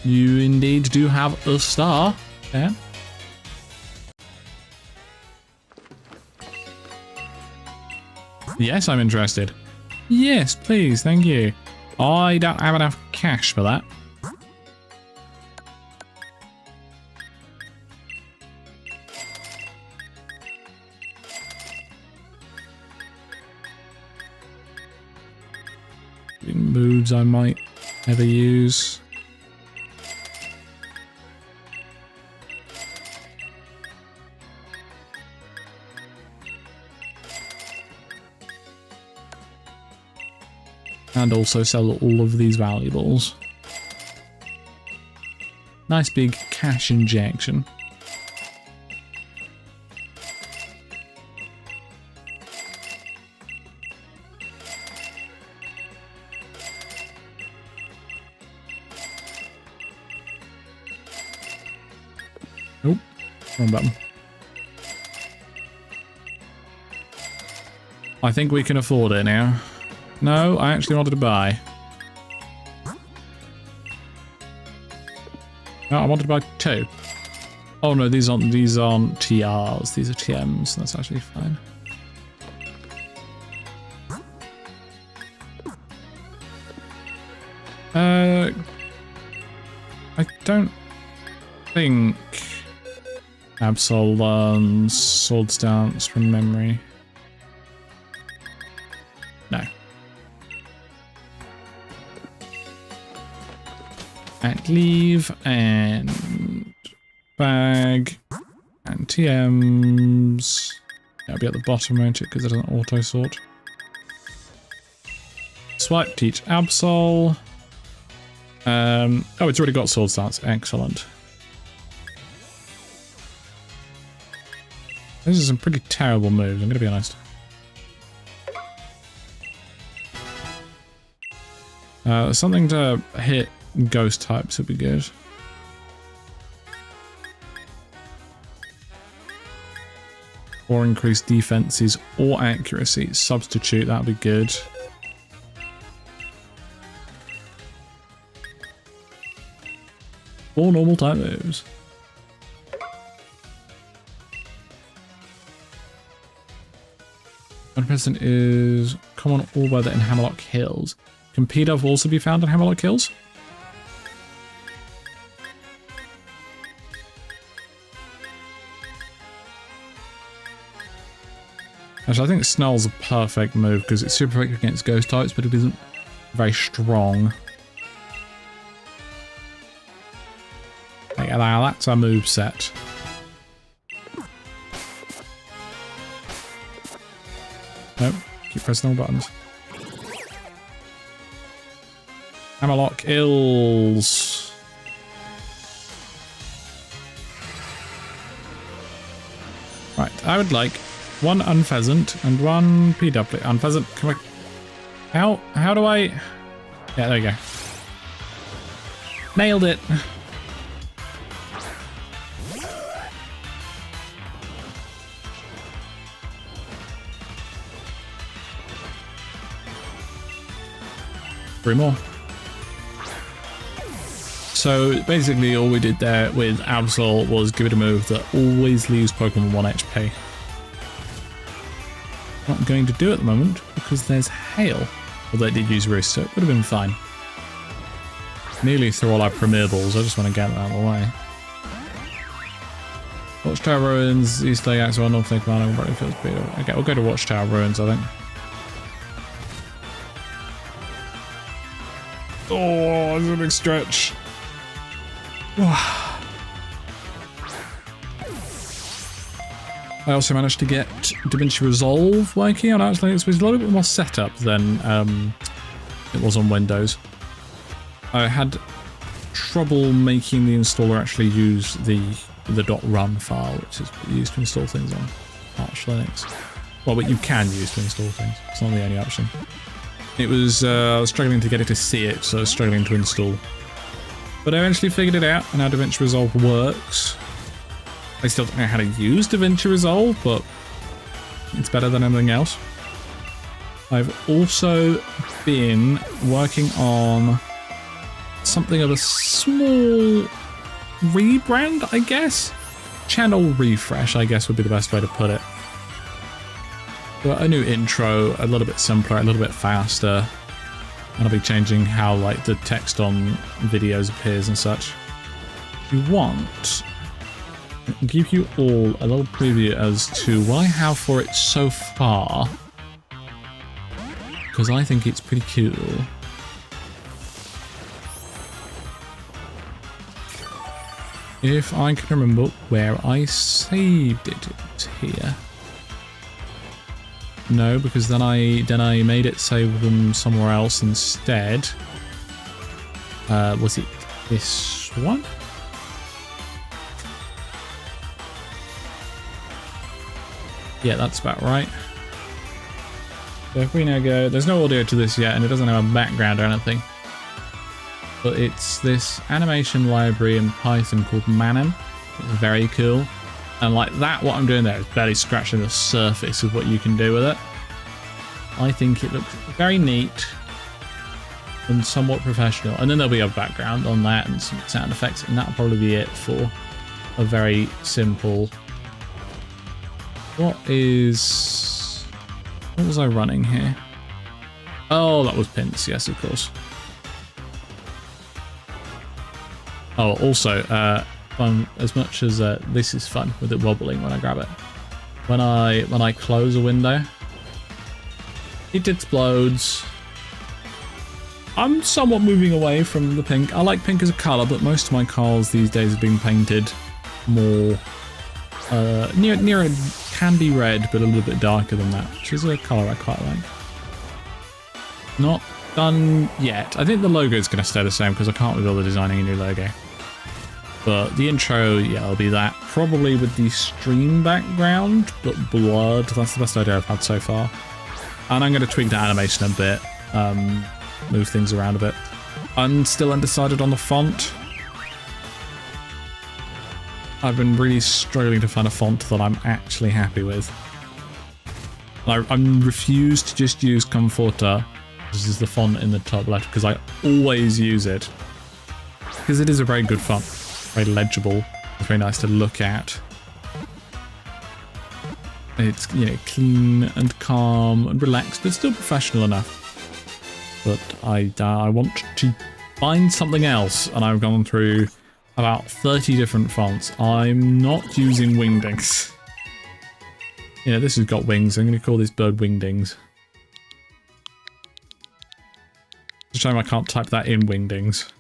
You indeed do have a star. Yeah. Yes, I'm interested. Yes, please, thank you. I don't have enough cash for that. Moves I might never use. And also sell all of these valuables. Nice big cash injection. Nope, wrong button. I think we can afford it now. No, I actually wanted to buy. No, I wanted to buy 2. Oh no, these aren't TRs, these are TMs. That's actually fine. I don't think Absol learns sword stance from memory. No. And leave and bag and TMs. That'll be at the bottom, won't it? Because it doesn't auto sort. Swipe, teach Absol. Oh, it's already got sword stance. Excellent. These are some pretty terrible moves, I'm going to be honest. Something to hit ghost types would be good. Or increase defenses or accuracy. Substitute, that'd be good. Or normal type moves. One person is common all weather in Hammerlock Hills. Can P-Dove also be found in Hammerlock Hills? Actually, I think Snell's a perfect move because it's super effective against ghost types, but it isn't very strong. Yeah, that's our move set. Nope, keep pressing all buttons. Hammerlock Hills. Right, I would like 1 unpheasant and 1 PW. Unpheasant, come on. How do I... Yeah, there you go. Nailed it. Three more. So basically all we did there with Absol was give it a move that always leaves Pokemon 1 HP. Not going to do at the moment because there's hail. Although it did use Roost, so it would have been fine. Nearly through all our Premier Balls, I just want to get that out of the way. Watchtower Ruins, East Lake Axel, North Lake Mano, Bradley Fields, Peter. Okay, we'll go to Watchtower Ruins, I think. Oh, this is a big stretch. I also managed to get DaVinci Resolve working on Arch Linux, which is a little bit more setup than it was on Windows. I had trouble making the installer actually use the .run file, which is used to install things on Arch Linux. Well, but you can use to install things. It's not the only option. It was, I was struggling to get it to see it, so I was struggling to install. But I eventually figured it out, and now DaVinci Resolve works. I still don't know how to use DaVinci Resolve, but it's better than anything else. I've also been working on something of a small rebrand, I guess? Channel refresh, I guess would be the best way to put it. Well, a new intro, a little bit simpler, a little bit faster. And I'll be changing how like the text on videos appears and such. If you want, I'll give you all a little preview as to what I have for it so far. Because I think it's pretty cool. If I can remember where I saved it, it's here. No, because then I made it save them somewhere else instead. Was it this one? Yeah, that's about right. So if we now go, there's no audio to this yet, and it doesn't have a background or anything. But it's this animation library in Python called Manim. It's very cool. And like that, what I'm doing there is barely scratching the surface of what you can do with it. I think it looks very neat and somewhat professional. And then there'll be a background on that and some sound effects, and that'll probably be it for a very simple... What was I running here? Oh, that was Pins, yes, of course. Oh, also, as much as this is fun with it wobbling when I grab it. When I close a window, it explodes. I'm somewhat moving away from the pink. I like pink as a colour, but most of my cars these days have been painted more near a candy red, but a little bit darker than that, which is a colour I quite like. Not done yet. I think the logo is going to stay the same because I can't be bothered designing a new logo. But the intro, yeah, it'll be that. Probably with the stream background, but blurred. That's the best idea I've had so far. And I'm going to tweak the animation a bit, move things around a bit. I'm still undecided on the font. I've been really struggling to find a font that I'm actually happy with. I'm refused to just use Comforter. This is the font in the top left, because I always use it. Because it is a very good font. Very legible. It's very nice to look at. It's, you know, clean and calm and relaxed, but still professional enough. But I want to find something else, and I've gone through about 30 different fonts. I'm not using Wingdings. Yeah, this has got wings. I'm going to call this bird Wingdings. It's a shame I can't type that in Wingdings.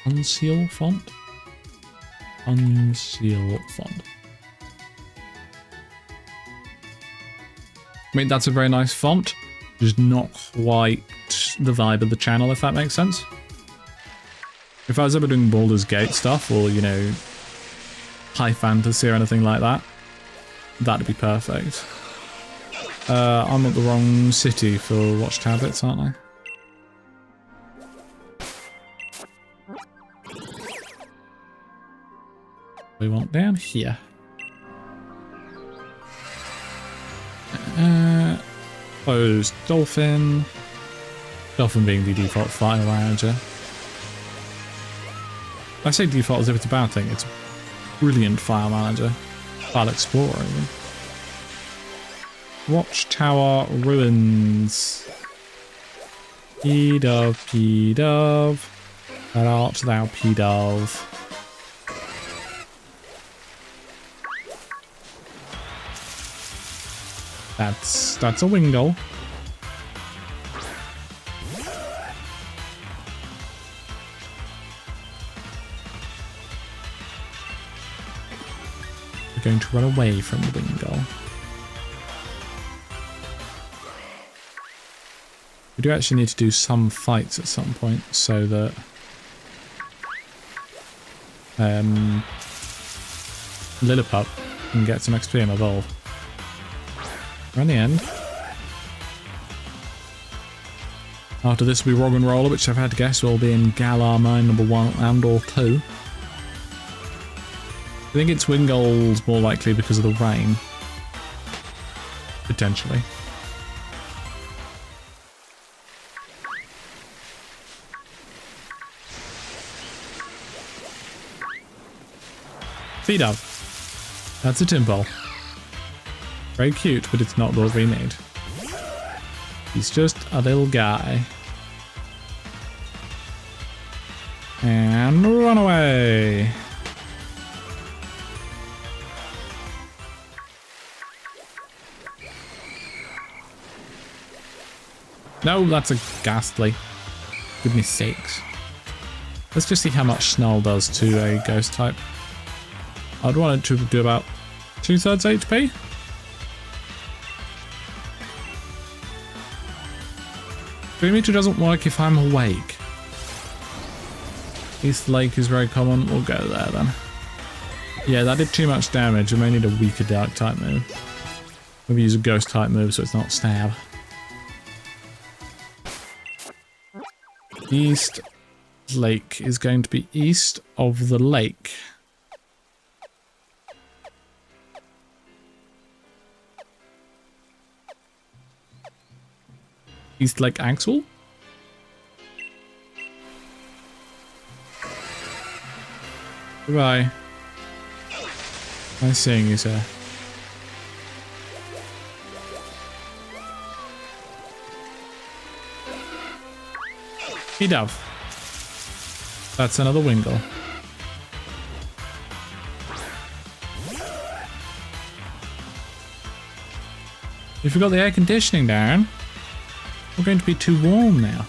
Unseal font? Unseal font. I mean, that's a very nice font. Just not quite the vibe of the channel, if that makes sense. If I was ever doing Baldur's Gate stuff, or, you know, high fantasy or anything like that, that'd be perfect. I'm at the wrong city for watch tablets, aren't I? We want down here. Close Dolphin. Dolphin being the default file manager. I say default as if it's a bad thing. It's a brilliant file manager. File explorer, even. Watchtower Ruins. P-dove, P-dove. Where art thou, P-dove? That's a Wingle. going to run away from the Wingull. We do actually need to do some fights at some point so that Lilliput can get some XP and evolve. We're on the end. After this will be Rog and Roller, which I've had to guess will be in Galar mine number 1 and or 2. I think it's Wingull's more likely because of the rain. Potentially. Feed up. That's a Timbal. Very cute, but it's not what we need. He's just a little guy. And run away. No, that's a Ghastly. Goodness sakes. Let's just see how much Snarl does to a ghost type. I'd want it to do about 2/3 HP. Meter doesn't work if I'm awake. East Lake is very common. We'll go there then. Yeah, that did too much damage. I may need a weaker dark type move. Maybe use a ghost type move so it's not stab. East Lake is going to be east of the lake. East Lake Axel? Goodbye. Nice seeing you, sir. Dove. That's another Wingull. You forgot the air conditioning, Darren. We're going to be too warm now.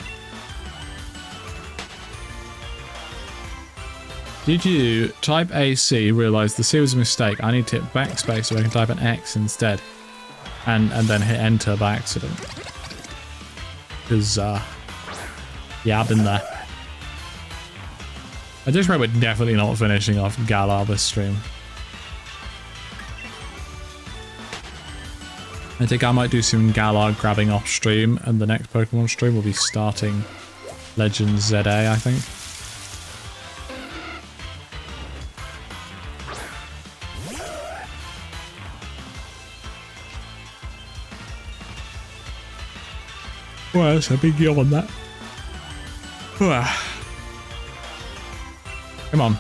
Did you type AC, realise the C was a mistake? I need to hit backspace so I can type an X instead. And then hit enter by accident. Because, yeah, I've been there. I just read we're definitely not finishing off Galar this stream. I think I might do some Galar grabbing off stream, and the next Pokemon stream will be starting Legends ZA, I think. Well, that's a big yawn on that. Come on.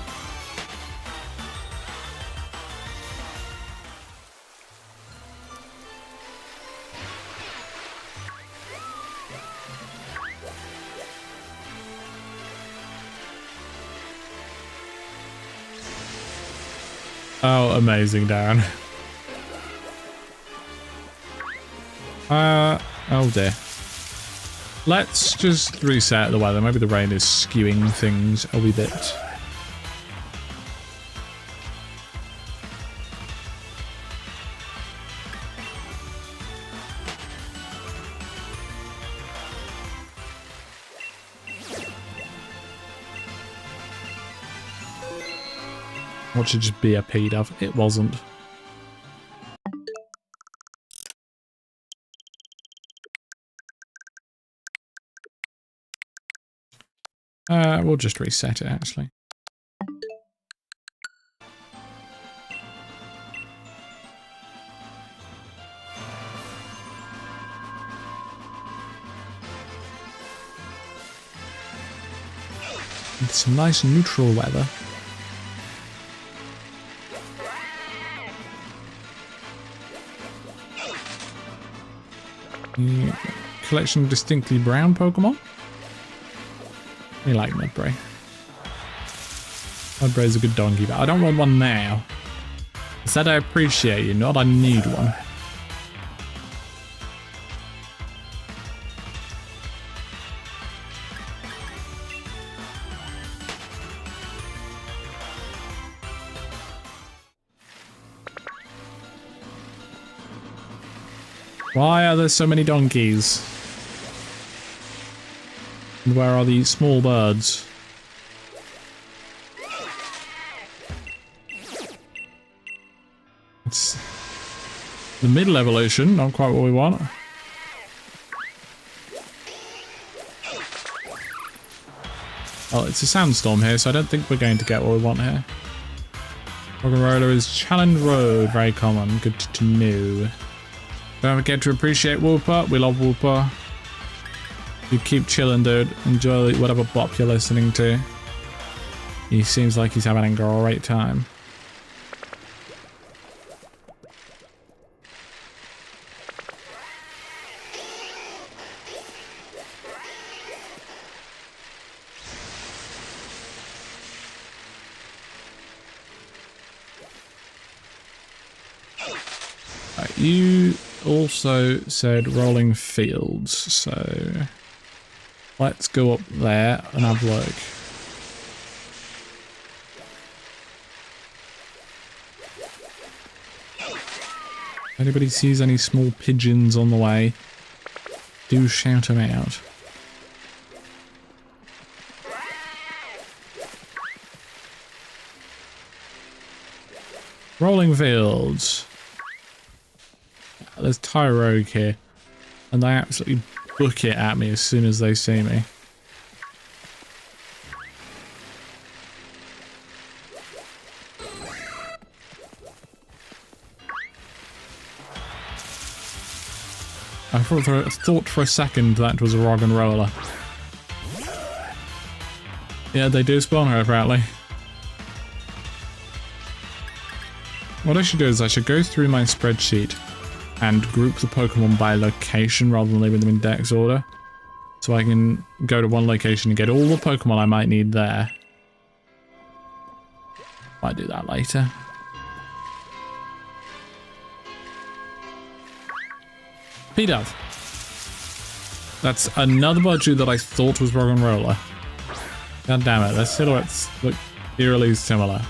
Oh, amazing, Darren. Oh dear. Let's just reset the weather. Maybe the rain is skewing things a wee bit. What should just be a P-Dove? It wasn't. We'll just reset it, actually. It's some nice neutral weather. Collection of distinctly brown Pokemon. I like Mudbray. Mudbray's a good donkey, but I don't want one now. I said I appreciate you, not I need one. Why are there so many donkeys? And where are these small birds? It's the middle evolution, not quite what we want. Well, it's a sandstorm here, so I don't think we're going to get what we want here. Roller is Challenge Road, very common, good to know. Don't forget to appreciate Whooper, we love Whooper. You keep chilling, dude. Enjoy whatever bop you're listening to. He seems like he's having a great time. You also said rolling fields, so let's go up there and have a look. If anybody sees any small pigeons on the way, do shout them out. Rolling fields. There's Tyrogue here, and they absolutely book it at me as soon as they see me. I thought for a second that was a rock and roller. Yeah, they do spawn her apparently. What I should do is I should go through my spreadsheet and group the Pokemon by location rather than leaving them in dex order. So I can go to one location and get all the Pokemon I might need there. Might do that later. P-Dove. That's another Budgie that I thought was Rock and Roller. God damn it, their silhouettes look eerily similar.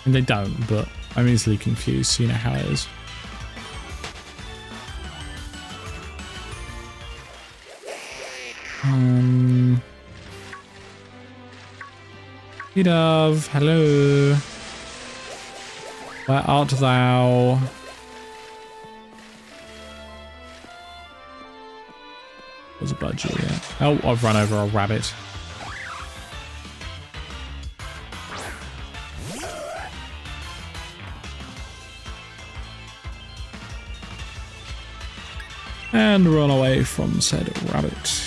And they don't, but I'm easily confused, so you know how it is. P-Dove, hello. Where art thou? There's a Budgie, yeah. Oh, I've run over a rabbit. And run away from said rabbit.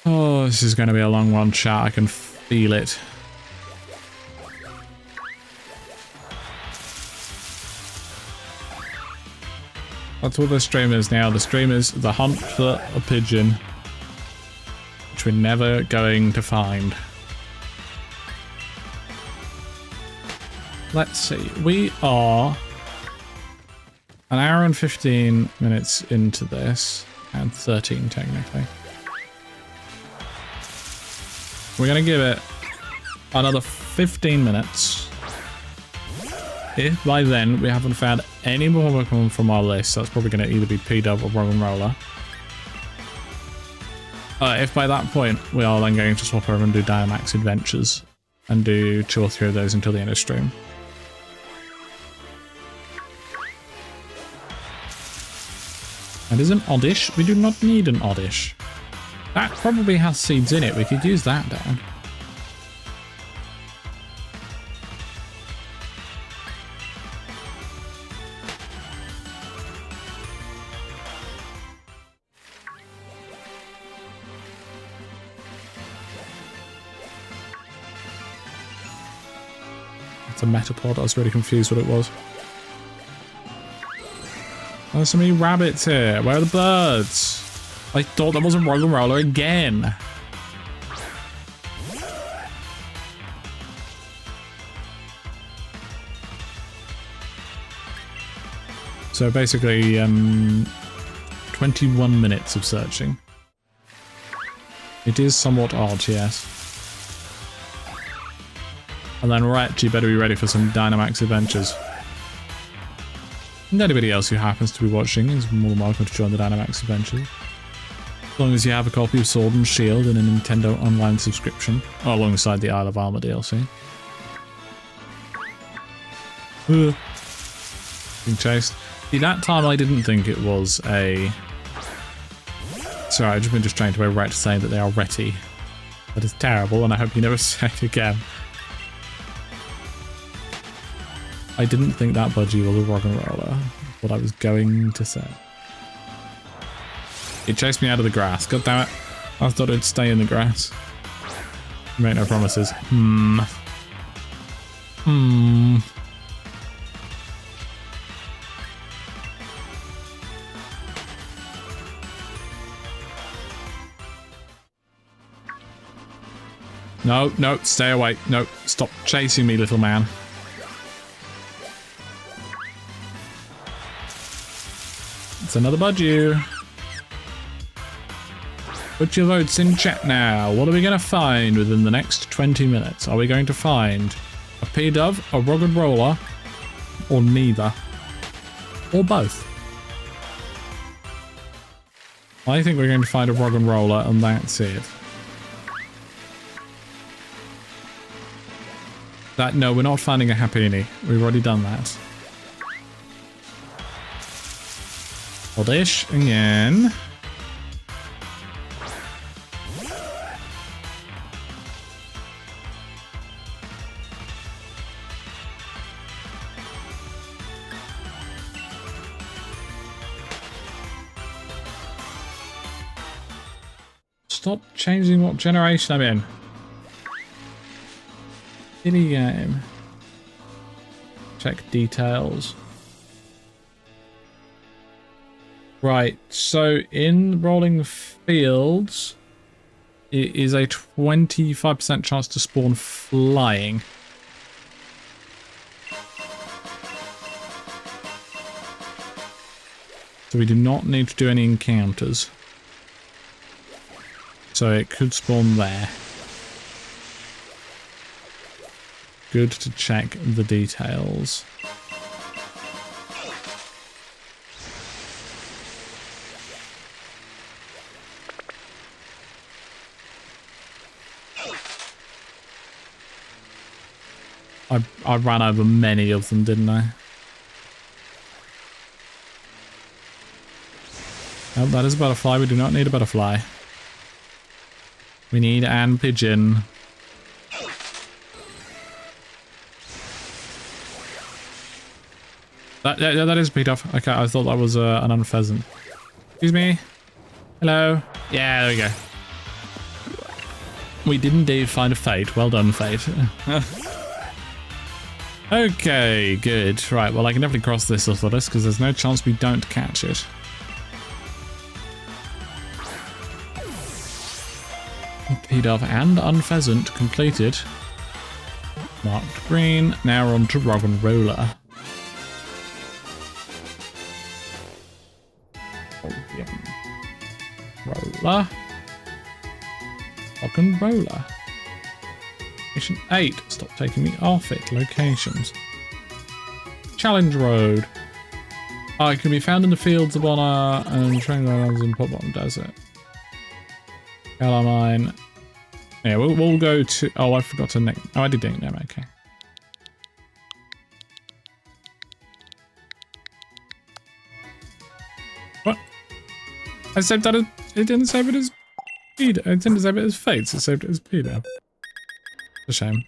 Oh, this is going to be a long one, chat. I can feel it. That's what the stream is now. The stream is the hunt for a pigeon, which we're never going to find. Let's see. We are an hour and 15 minutes into this, and 13 technically. We're going to give it another 15 minutes. If by then we haven't found any more Pokemon from our list, that's probably going to either be P-Dove or Rock and Roller. If by that point we are then going to swap over and do Dynamax Adventures and do 2 or 3 of those until the end of stream. And is an Oddish? We do not need an Oddish. That probably has seeds in it. We could use that down. It's a Metapod. I was really confused what it was. There's so many rabbits here. Where are the birds? I thought that wasn't Rock and Roller again. So basically, 21 minutes of searching. It is somewhat odd, yes. And then Rhett, you better be ready for some Dynamax Adventures. And anybody else who happens to be watching is more than welcome to join the Dynamax adventures. As long as you have a copy of Sword and Shield and a Nintendo Online subscription, alongside the Isle of Armor DLC. Being chased. See, that time I didn't think it was a... Sorry, I've just been distracted by Rhett saying that they are Retty. That is terrible, and I hope you never say it again. I didn't think that budgie was a rock and roller. What I was going to say. It chased me out of the grass. God damn it. I thought it'd stay in the grass. Make no promises. No, no, stay away. No, stop chasing me, little man. It's another budgie. Put your votes in chat now. What are we going to find within the next 20 minutes? Are we going to find a P-Dove, a Rugged Roller, or neither? Or both? I think we're going to find a Rugged Roller and that's it. No, we're not finding a Happiny. We've already done that. Oddish again. Stop changing what generation I'm in. Silly game. Check details. Right, so in Rolling Fields, it is a 25% chance to spawn flying. So we do not need to do any encounters. So it could spawn there. Good to check the details. I ran over many of them, didn't I? Oh, that is a butterfly. We do not need a butterfly. We need an pigeon. That is beat off. Okay, I thought that was an unpheasant. Excuse me. Hello. Yeah, there we go. We did indeed find a Fate. Well done, Fate. Okay, good. Right, well I can definitely cross this Orthodox because there's no chance we don't catch it. P-Dove and Unpheasant completed. Marked green. Now we're on to Rock and Roller. Roller. Rock and Roller. Location 8. Stop taking me off it. Locations. Challenge Road. It can be found in the fields of Honor and training grounds in Pot Bottom Desert. Galar Mine. Yeah, we'll go to... Oh, I forgot to name... Oh, I did name them. Okay. What? I saved that as... It didn't save it as... Peter. It didn't save it as Fates. It saved it as Peter. A shame.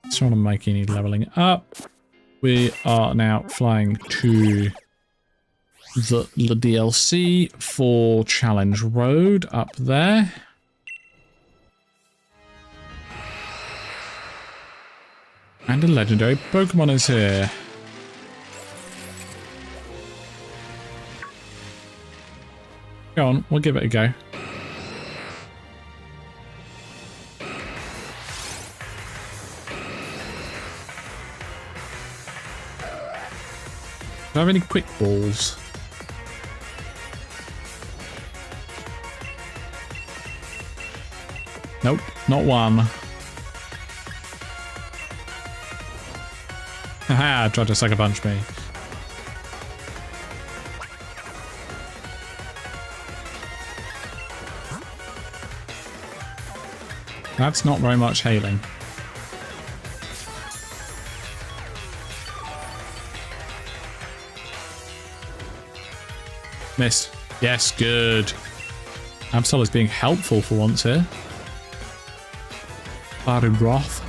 Just want to make any leveling up. We are now flying to the DLC for Challenge Road up there. And a legendary Pokemon is here. Go on, we'll give it a go. Do I have any quick balls? Nope, not one. Haha, tried to sucker punch me. That's not very much hailing. Missed. Yes, good. Absol is being helpful for once here. Bad in broth.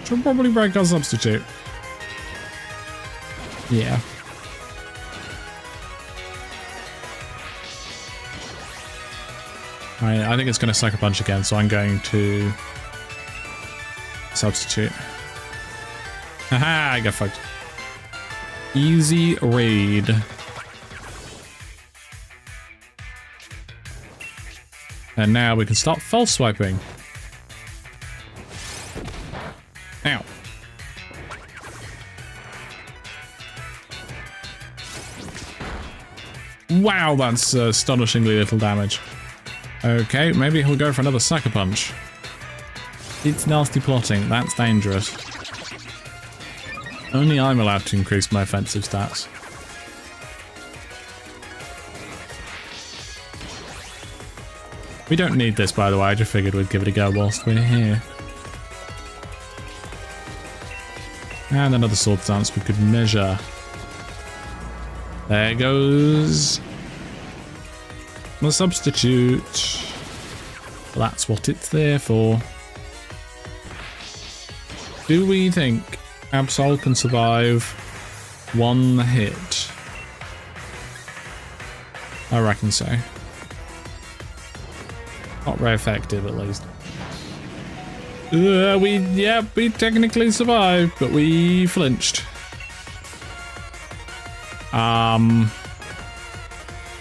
Should probably break our substitute. Yeah. I think it's going to sucker punch again, so I'm going to substitute. Haha, I got fucked. Easy raid. And now we can start false swiping. Ow. Wow, that's astonishingly little damage. Okay, maybe he'll go for another sucker punch. It's nasty plotting, that's dangerous. Only I'm allowed to increase my offensive stats. We don't need this, by the way, I just figured we'd give it a go whilst we're here. And another sword dance we could measure. There goes my substitute. That's what it's there for. Do we think Absol can survive one hit? I reckon so. Not very effective, at least. We technically survived, but we flinched.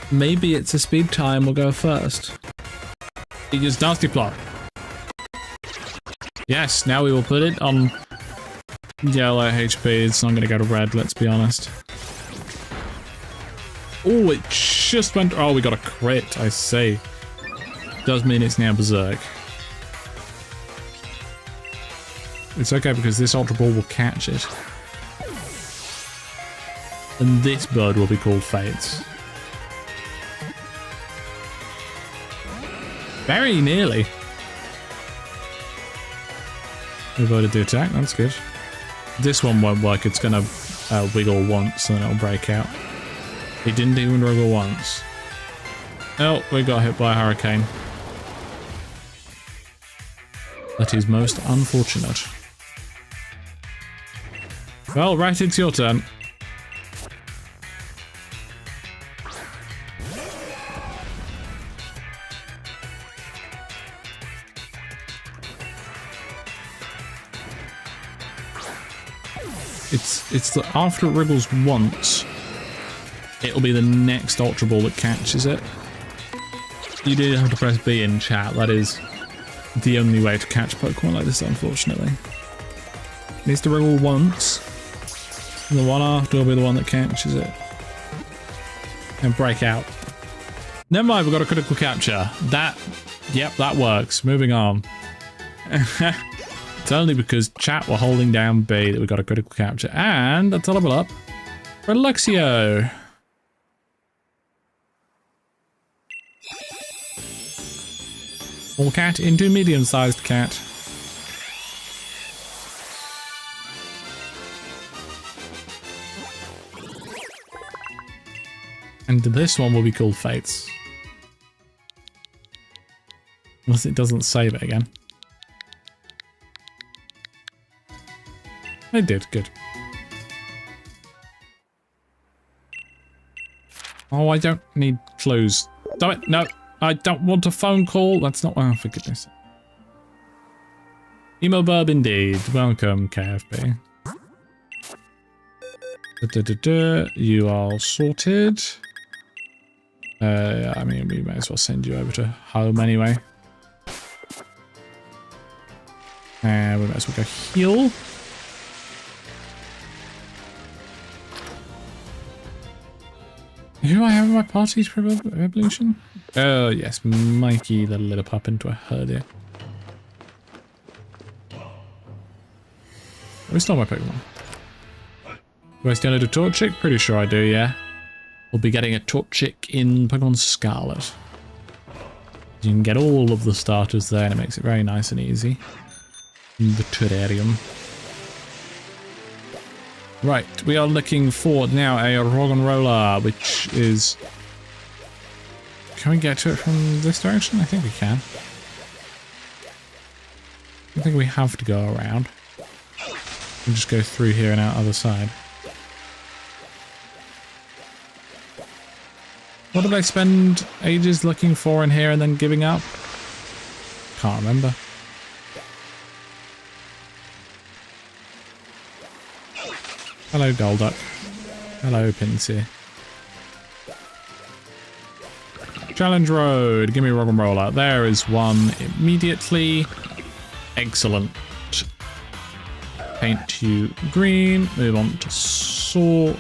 Maybe it's a speed time. We'll go first. He used nasty plot. Yes, now we will put it on yellow HP. It's not going to go to red, let's be honest. Oh, it just went... Oh, we got a crit, I see. Does mean it's now berserk. It's okay because this Ultra Ball will catch it. And this bird will be called Fates. Very nearly. We avoided the attack, that's good. This one won't work, it's gonna wiggle once and then it'll break out. It didn't even wiggle once. Oh, we got hit by a hurricane. That is most unfortunate. Well, right, it's your turn. It's that after it wriggles once, it'll be the next Ultra Ball that catches it. You do have to press B in chat, that is the only way to catch Pokemon like this, unfortunately. It needs to wriggle once, and the one after will be the one that catches it. And break out. Never mind, we've got a critical capture. Yep, that works. Moving on. It's only because chat were holding down B that we got a critical capture. And that's a level up for Luxio. Small cat into medium-sized cat. And this one will be called Fates. Unless it doesn't save it again. It did, good. Oh, I don't need clues. Damn it, no. I don't want a phone call. That's not... Oh, for goodness sake. Emo Burb indeed. Welcome, KFB. You are sorted. I mean, we may as well send you over to home anyway. And we might as well go heal. Who do I have in my party for evolution? Oh yes, Mikey, the little pup into a herd here. We stole my Pokemon. Do I still need a Torchic? Pretty sure I do, yeah. We'll be getting a Torchic in Pokemon Scarlet. You can get all of the starters there and it makes it very nice and easy. In the terrarium. Right, we are looking for now a Roggenrola, which is... Can we get to it from this direction? I think we can. I think we have to go around. We'll just go through here and out other side. What did I spend ages looking for in here and then giving up? Can't remember. Hello, Golduck. Hello, Pinsy. Challenge Road. Give me a Roggenrola. There is one immediately. Excellent. Paint you green. Move on to Sork.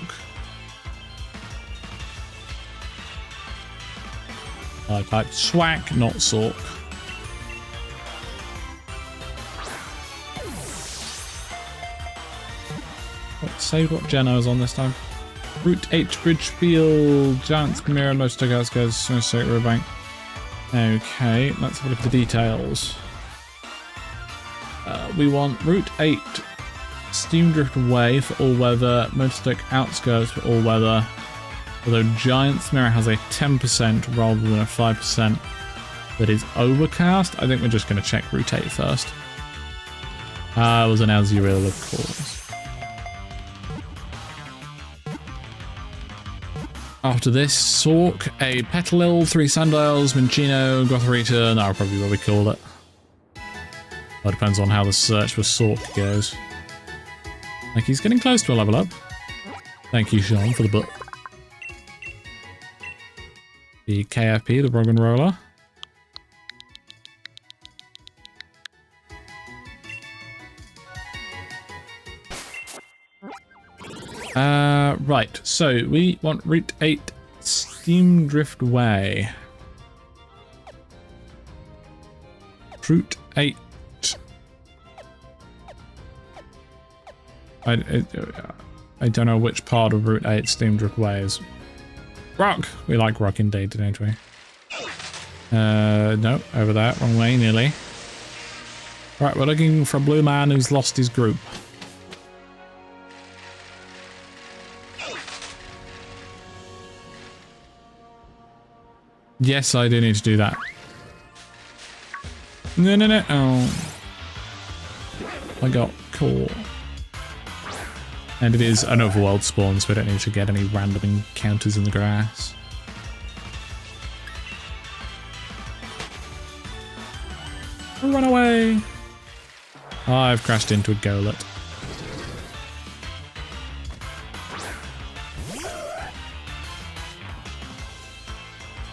I type Swack, not Sork. Let's say what Geno's on this time. Route 8 Bridgefield, Giant's Mirror, most Duckouts goes, Snowstate Riverbank. Okay, let's have a look at the details. We want Route 8 Steamdrift Way for all weather, Motorstoke Outskirts for all weather. Although Giant's Mirror has a 10% rather than a 5% that is overcast, I think we're just going to check Route 8 first. It was an Azurill, of course. After this, Sork, a Petalil, 3 Sundials, Minccino, Gothorita, that'll probably be what we call it. Well, it depends on how the search for Sork goes. Like, he's getting close to a level up. Thank you, Sean, for the book. The KFP, the Roggenrola. Right, so we want Route 8 Steamdrift Way. Route 8. I don't know which part of Route 8 Steamdrift Way is. Rock! We like rock indeed, don't we? No, over there, wrong way, nearly. Right, we're looking for a blue man who's lost his group. Yes, I do need to do that. No. Oh. I got caught. And it is an overworld spawn, so we don't need to get any random encounters in the grass. Run away! Oh, I've crashed into a Golett.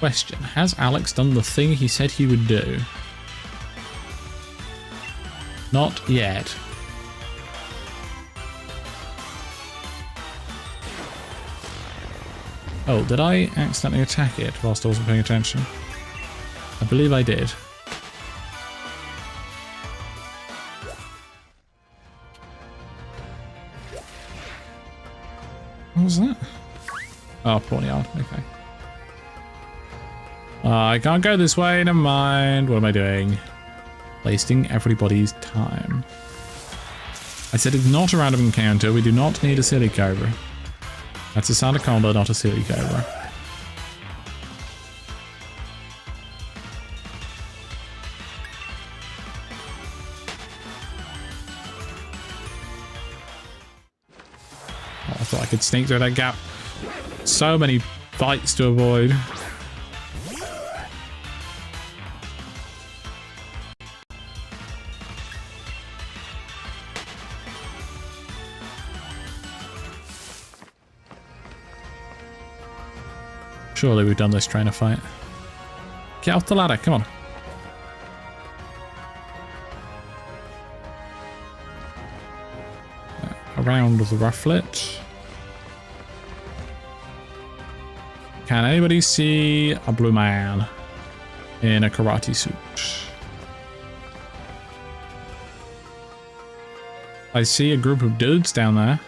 Question, has Alex done the thing he said he would do? Not yet. Oh, did I accidentally attack it whilst I wasn't paying attention? I believe I did. What was that? Oh, Pawnyard, okay. I can't go this way, never mind. What am I doing? Wasting everybody's time. I said it's not a random encounter, we do not need a silly cobra. That's a Sandaconda, not a silly cobra. Oh, I thought I could sneak through that gap. So many fights to avoid. Surely we've done this trainer fight. Get off the ladder, come on. Around the Rufflet. Can anybody see a blue man in a karate suit? I see a group of dudes down there.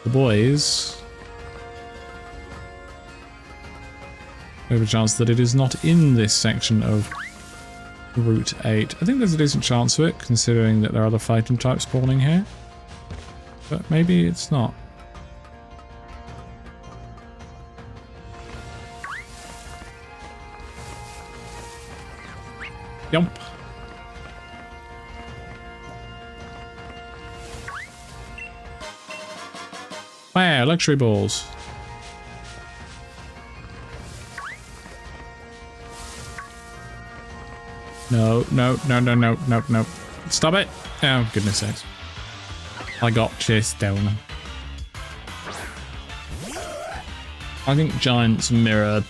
The boys. We have a chance that it is not in this section of Route 8. I think there's a decent chance of it, considering that there are other fighting types spawning here. But maybe it's not. Yump. Wow, luxury balls. No, no, no, no, no, no, no. Stop it! Oh, goodness sakes. I got chased down. I think Giant's Mirror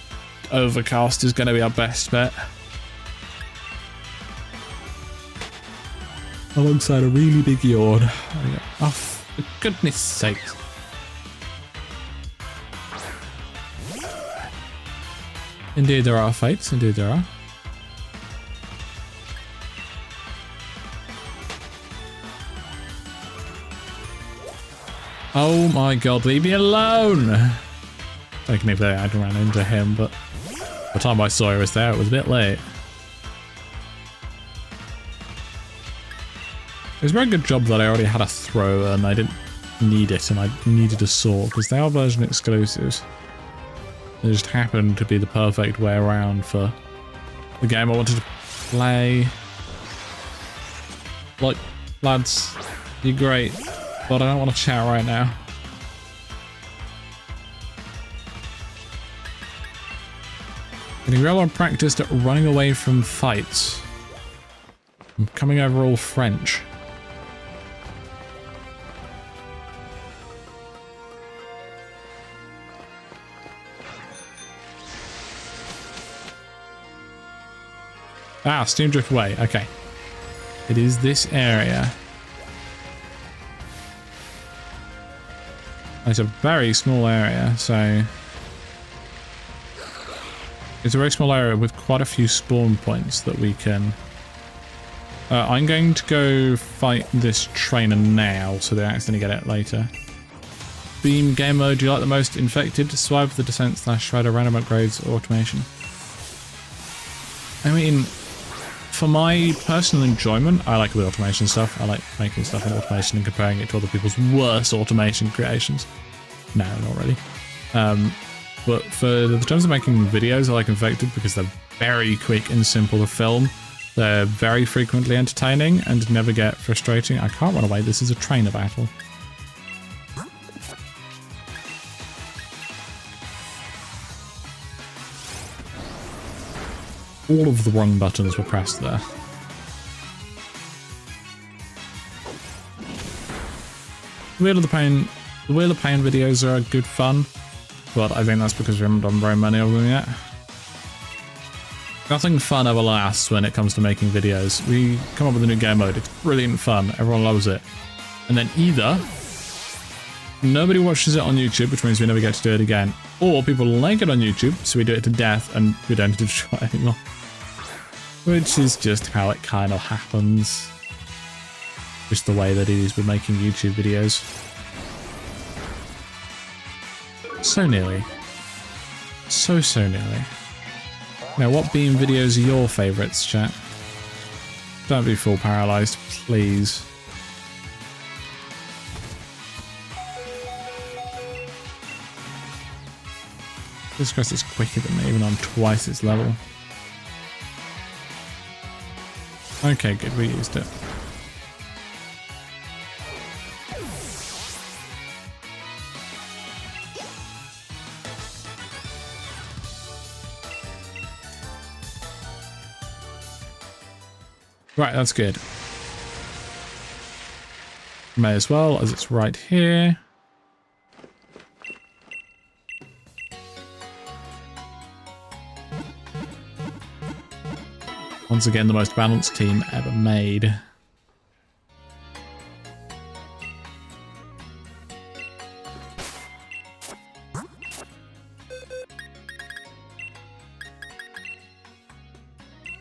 Overcast is going to be our best bet. Alongside a really big yawn. Oh, for goodness sakes. Indeed there are fights, indeed there are. Oh my god, leave me alone! I can even I'd ran into him, but by the time I saw he was there, it was a bit late. It was a very good job that I already had a throw and I didn't need it and I needed a sword, because they are version exclusives. It just happened to be the perfect way around for the game I wanted to play. Like, lads, you're great, but I don't want to chat right now. Getting real well practiced at running away from fights. I'm coming over all French. Ah, Steam Drift Way. Okay. It is this area. It's a very small area, so... It's a very small area with quite a few spawn points that we can... I'm going to go fight this trainer now, so they accidentally get it later. Beam game mode do you like the most? Infected, Survive the Descent / Shredder, random upgrades, automation. I mean... For my personal enjoyment, I like the automation stuff. I like making stuff in automation and comparing it to other people's worst automation creations. No, not really. But for the terms of making videos, I like Infected because they're very quick and simple to film. They're very frequently entertaining and never get frustrating. I can't run away. This is a trainer battle. All of the wrong buttons were pressed there. The Wheel of Pain videos are good fun, but I think that's because we haven't done very many of them yet. Nothing fun ever lasts when it comes to making videos. We come up with a new game mode, it's brilliant fun, everyone loves it. And then either nobody watches it on YouTube, which means we never get to do it again, or people like it on YouTube, so we do it to death and we don't do it anymore. Which is just how it kind of happens. Just the way that it is with making YouTube videos. So nearly. So nearly. Now, what beam videos are your favourites, chat? Don't be full paralysed, please. This quest is quicker than me, even on twice its level. Okay, good, we used it. Right, that's good. May as well, as it's right here. Once again, the most balanced team ever made.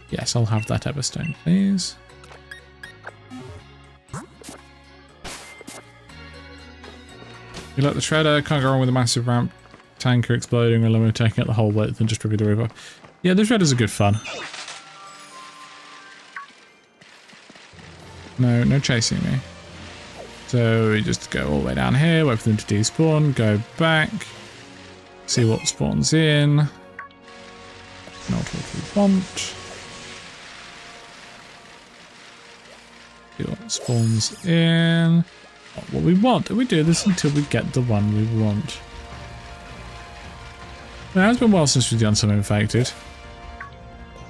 Yeah, Yes, I'll have that Everstone, please. You like the shredder? Can't go wrong with a massive ramp tanker exploding and then taking out the whole width and just review the river. Yeah, the shredders are good fun. No, no chasing me. So we just go all the way down here, wait for them to despawn, go back, see what spawns in. Not what we want. See what spawns in. Not what we want. We do this until we get the one we want. Now, it's been a while since we've done some infected.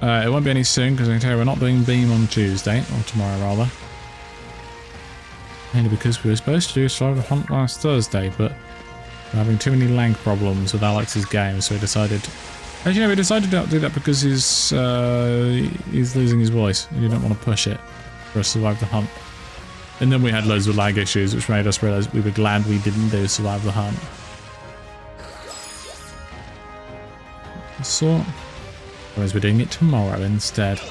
It won't be any soon because I can tell you we're not doing Beam on Tuesday, or tomorrow rather. Mainly because we were supposed to do Survival Hunt last Thursday, but we're having too many lag problems with Alex's game, so we decided... Actually, no, we decided not to do that because he's losing his voice, and you don't want to push it for a Survive the Hunt. And then we had loads of lag issues, which made us realise we were glad we didn't do Survive the Hunt. So, whereas we're doing it tomorrow instead.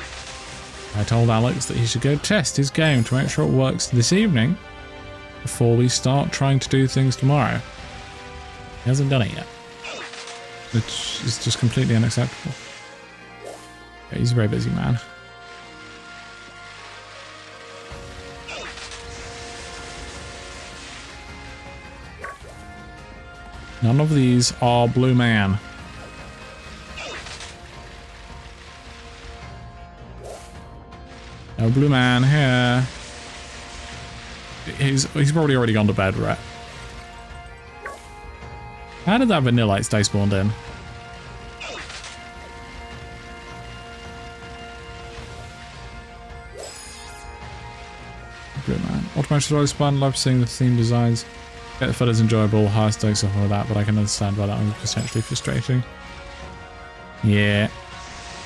I told Alex that he should go test his game to make sure it works this evening before we start trying to do things tomorrow. He hasn't done it yet, which is just completely unacceptable. Yeah, he's a very busy man. None of these are Blue Man. No Blue Man here. He's probably already gone to bed, right? How did that Vanillite stay spawned in? Blue Man. Automatic survival spawn, love seeing the theme designs. Get the footage enjoyable, high stakes, stuff like that, but I can understand why that was potentially frustrating. Yeah.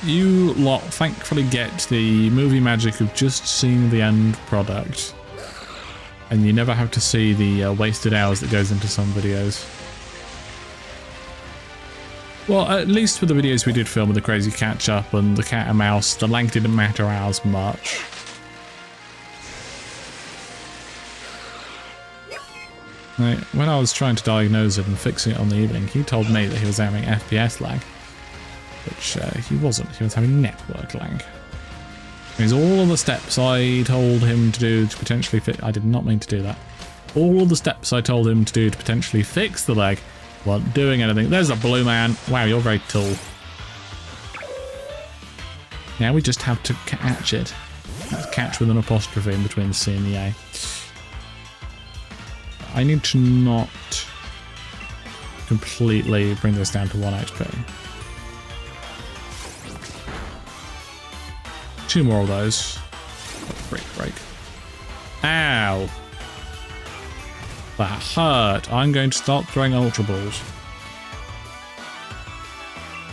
You lot thankfully get the movie magic of just seeing the end product. And you never have to see the wasted hours that goes into some videos. Well, at least for the videos we did film with the crazy catch-up and the cat and mouse, the length didn't matter as much. Now, when I was trying to diagnose it and fixing it on the evening, he told me that he was having FPS lag. Which he wasn't, he was having network lag. Because all of the steps I told him to do to potentially fix... I did not mean to do that. All of the steps I told him to do to potentially fix the lag weren't doing anything. There's a Blue Man. Wow, you're very tall. Now we just have to catch it. That's catch with an apostrophe in between the C and the A. I need to not completely bring this down to 1 HP. 2 more of those. Oh, break. Ow! That hurt. I'm going to start throwing Ultra Balls.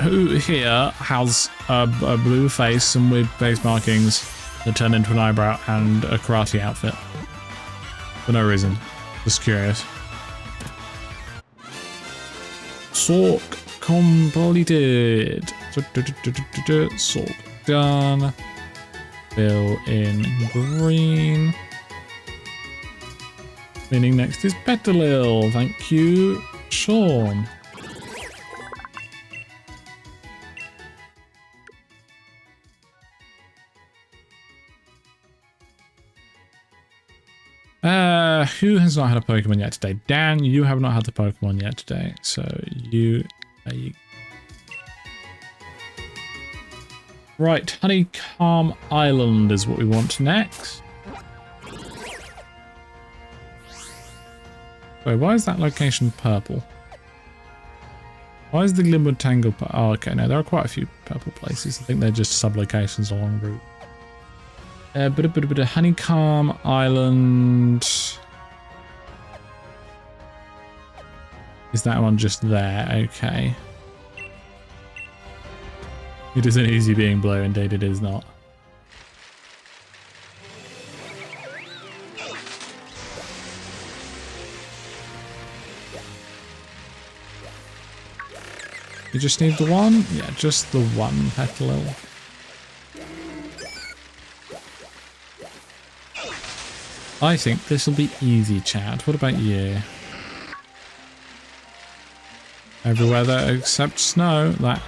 Who here has a blue face, some weird face markings that turn into an eyebrow and a karate outfit? For no reason. Just curious. Sork completed. Sork done. Fill in green. Meaning next is Petalil. Thank you, Sean. Who has not had a Pokemon yet today? Dan, you have not had the Pokemon yet today, so you... Right, Honeycomb Island is what we want next. Wait, why is that location purple? Why is the Glimwood Tangle... Oh, okay, no, there are quite a few purple places. I think they're just sub-locations along the route. Honeycomb Island... Is that one just there? Okay. It isn't easy being blue, indeed it is not. You just need the one? Yeah, just the one Petalil. I think this will be easy, Chad. What about you? Every weather except snow. That.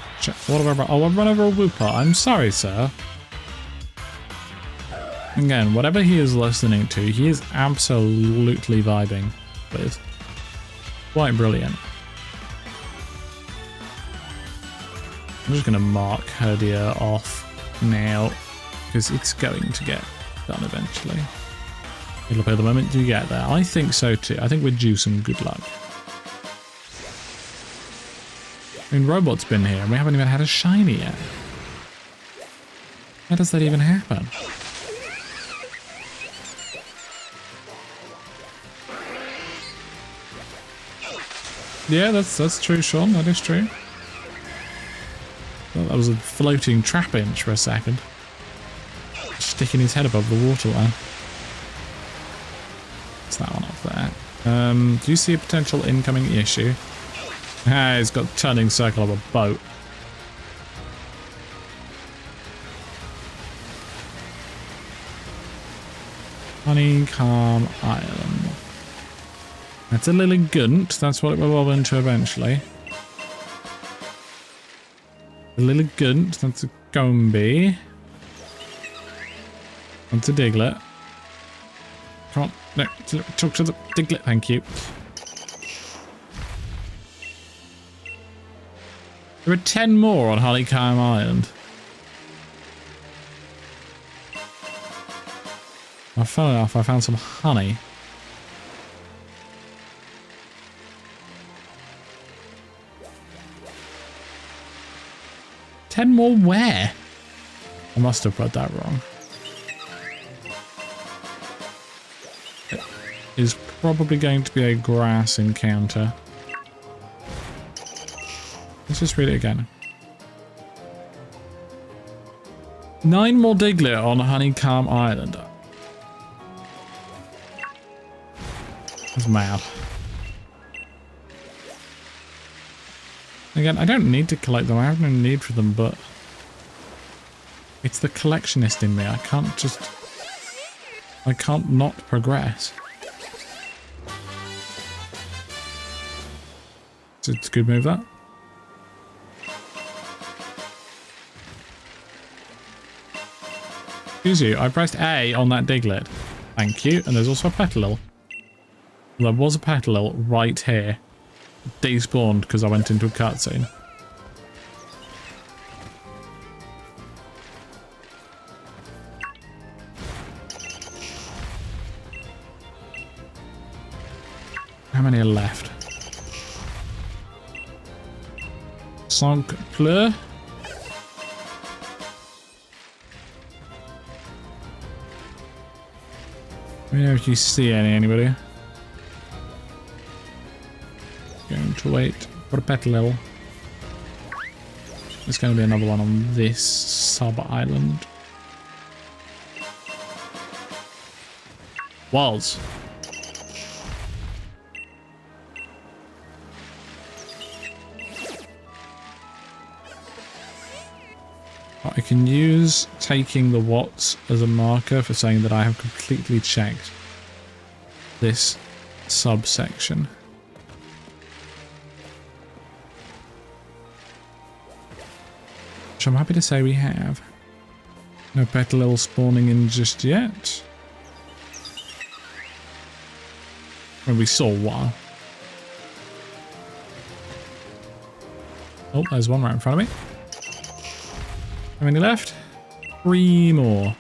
What about? Oh, I'll run over a whooper. I'm sorry, sir. Again, whatever he is listening to, he is absolutely vibing with. Quite brilliant. I'm just going to mark Herdia off now, because it's going to get done eventually. It'll be the moment you get there. I think so too. I think we're due some good luck. I mean, Robot's been here and we haven't even had a shiny yet. How does that even happen? Yeah, that's true, Sean. That is true. Well, that was a floating trap inch for a second. Sticking his head above the waterline. What's that one up there? Do you see a potential incoming issue? Ah, it's got a turning circle of a boat. Honeycomb Island. That's a Lilligant. That's what it will evolve into eventually. A Lilligant. That's a Gombe. That's a Diglett. Come on. No, talk to the Diglett. Thank you. There are 10 more on Honeycomb Island. Well, funnily enough, I found some honey. Ten more where? I must have read that wrong. It is probably going to be a grass encounter. Let's just read it again. 9 more Diglett on Honeycomb Island. That's mad. Again, I don't need to collect them. I have no need for them, but it's the collectionist in me. I can't not progress. It's a good move, that. Excuse you, I pressed A on that Diglett. Thank you. And there's also a Petalil. There was a Petalil right here. Despawned because I went into a cutscene. How many are left? Cinq pleurs. Let me know if you see anybody. Going to wait for a Petalil. There's going to be another one on this sub-island. Walls. I can use taking the watts as a marker for saying that I have completely checked this subsection. Which I'm happy to say we have. No Petalil spawning in just yet. Well, we saw one. Oh, there's one right in front of me. How many left? 3 more.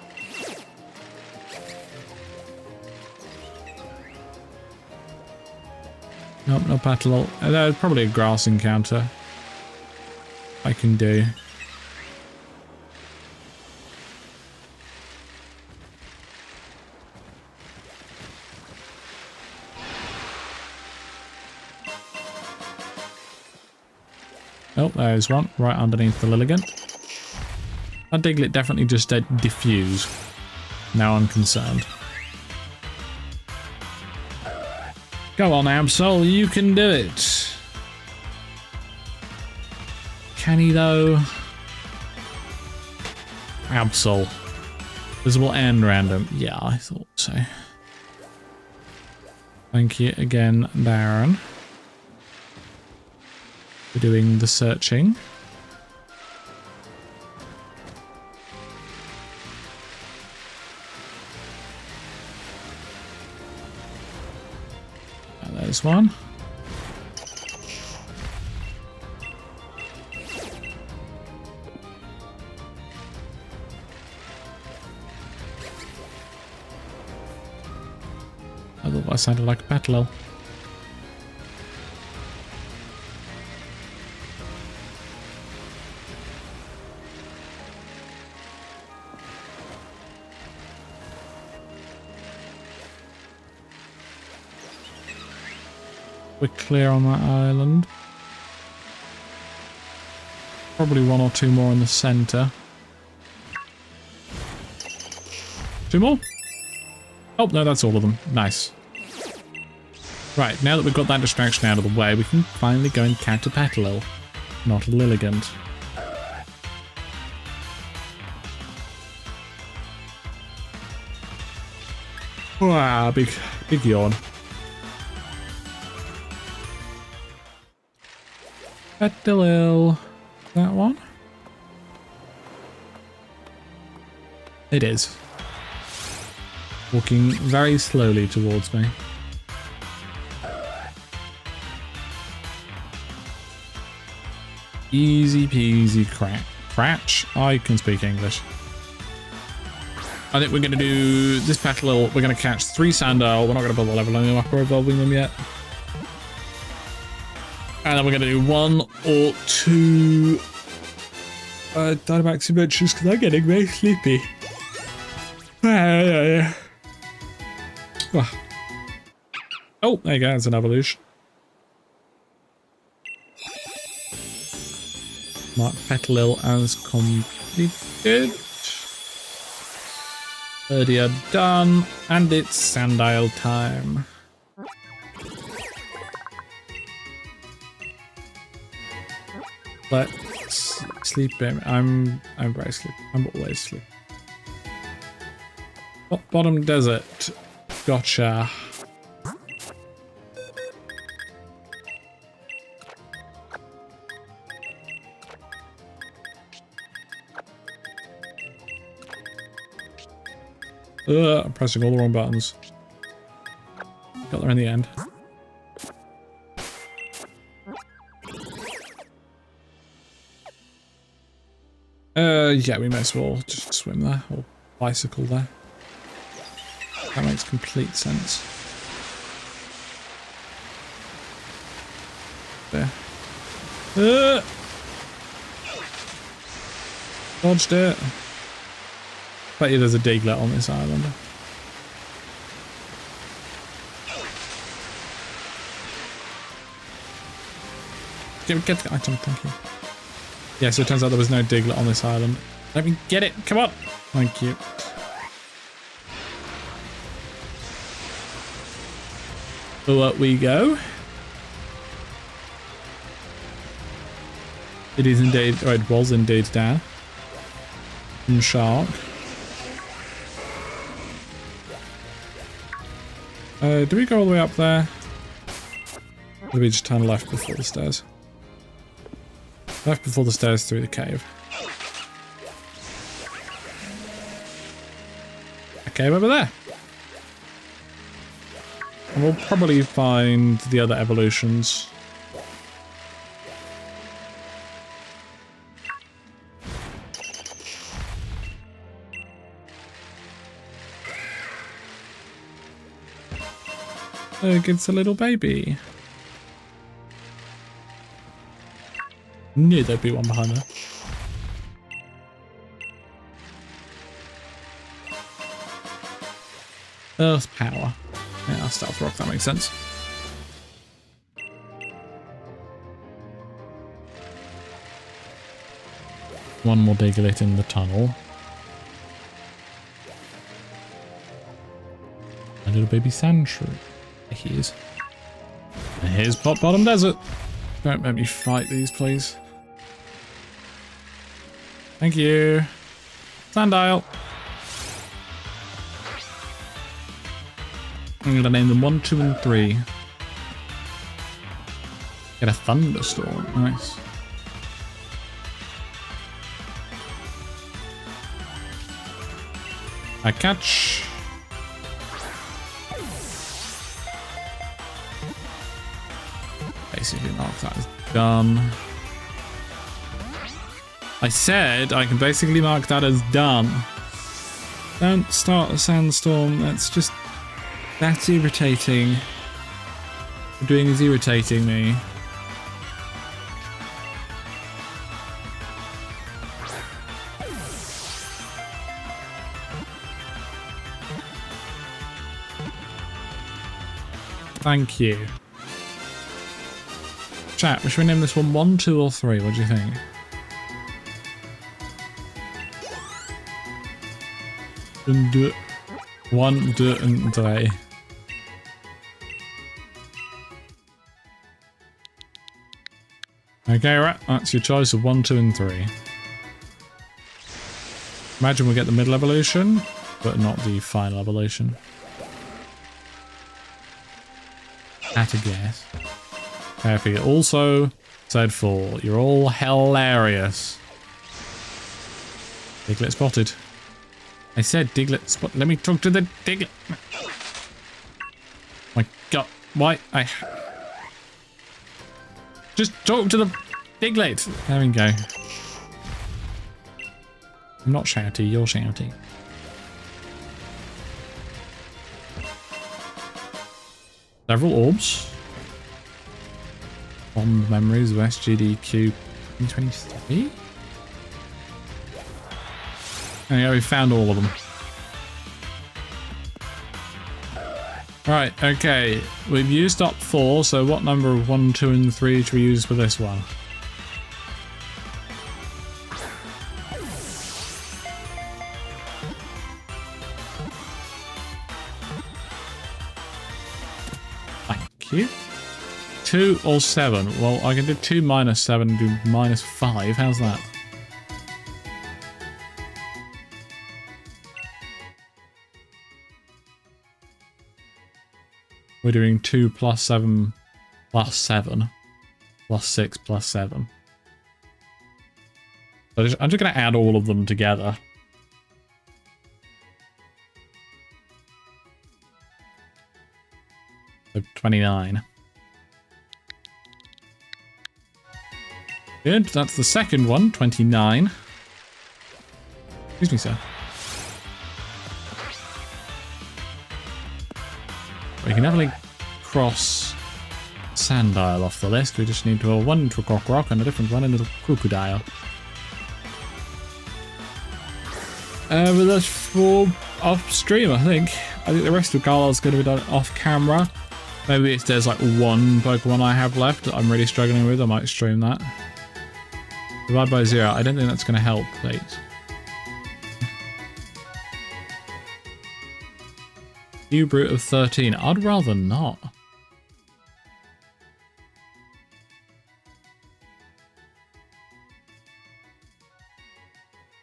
Nope, no Petalil. There's probably a grass encounter I can do. Oh, there's one right underneath the Lilligant. That Diglett definitely just did diffuse. Now I'm concerned. Go on, Absol, you can do it. Can he though? Absol. Visible and random. Yeah, I thought so. Thank you again, Darren, for doing the searching. And there's one. Otherwise, sounded like a petalil. We're clear on that island. Probably one or two more in the centre. Two more? Oh, no, that's all of them. Nice. Right, now that we've got that distraction out of the way, we can finally go and catch a petalil, not a Lilligant. Wow, big yawn. Petalil. That one? It is. Walking very slowly towards me. Easy peasy cratch. I can speak English. I think we're going to do this petalil. We're going to catch 3 Sandile. We're not going to bother leveling them up or evolving them yet. And then we're going to do 1 or 2 Dynamax Adventures because I'm getting very sleepy. Oh, there you go. That's an evolution. Mark petalil as completed. 30 are done, and it's Sandile time. Let's sleep in. I'm very sleepy. I'm always sleepy. Bottom desert. Gotcha. I'm pressing all the wrong buttons. Got there in the end. Yeah, we may as well just swim there, or bicycle there. That makes complete sense. There. Dodged it. Bet you there's a Diglett on this island. Get the item, thank you. Yeah, so it turns out there was no Diglett on this island. Let me get it, come on! Thank you. Up we go. It is indeed, or it was indeed down. And shark. Do we go all the way up there? Or do we just turn left before the stairs? Left before the stairs through the cave. A cave over there. And we'll probably find the other evolutions. Look, it's a little baby. Knew there'd be one behind there. Earth power. Yeah, stealth rock, that makes sense. One more Diglett in the tunnel. A little baby sand shrew. There he is. And here's Pot Bottom Desert. Don't make me fight these, please. Thank you. Sandile. I'm going to name them 1, 2, and 3. Get a thunderstorm. Nice. I catch. Basically mark that as done. I said I can basically mark that as done. Don't start a sandstorm. That's irritating. What you're doing is irritating me. Thank you. Chat, should we name this one 1, 2, or 3? What do you think? One, two, and 3. Okay, right. That's your choice of 1, 2, and 3. Imagine we get the middle evolution, but not the final evolution. At a guess. Okay, also said 4. You're all hilarious. Diglett spotted. I said Diglett spot. Let me talk to the Diglett. My God, why just talk to the Diglett. There we go. I'm not shouty, you're shouty. Several orbs. Fond memories of SGDQ 2023. There you go, we found all of them. Right, okay. We've used up 4, so what number of 1, 2, and 3 should we use for this one? Thank you. 2 or 7? Well, I can do 2 minus 7 and do minus 5. How's that? We're doing 2 plus 7 plus 7 plus 6 plus 7. So I'm just going to add all of them together. So 29. Good, that's the second one, 29. Excuse me, sir. We can definitely cross Sandile off the list. We just need to have one into a Croc and a different one into the Crocodile. But that's for off stream, I think. I think the rest of Galar's going to be done off camera. Maybe if there's like one Pokemon I have left that I'm really struggling with, I might stream that. Divide by 0. I don't think that's going to help, please. You brute of 13. I'd rather not.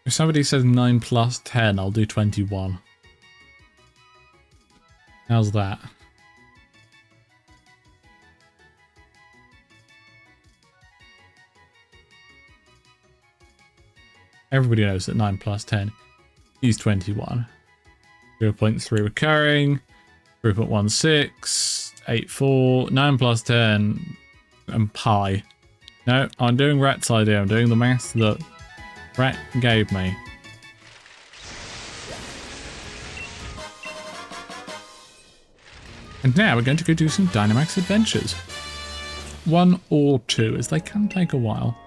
If somebody says 9 plus 10, I'll do 21. How's that? Everybody knows that 9 plus 10 is 21. 0.3 recurring, 3.16, 8.4, 9 plus 10, and pi. No, I'm doing Rat's idea. I'm doing the math that Rat gave me. And now we're going to go do some Dynamax adventures. 1 or 2, as they can take a while.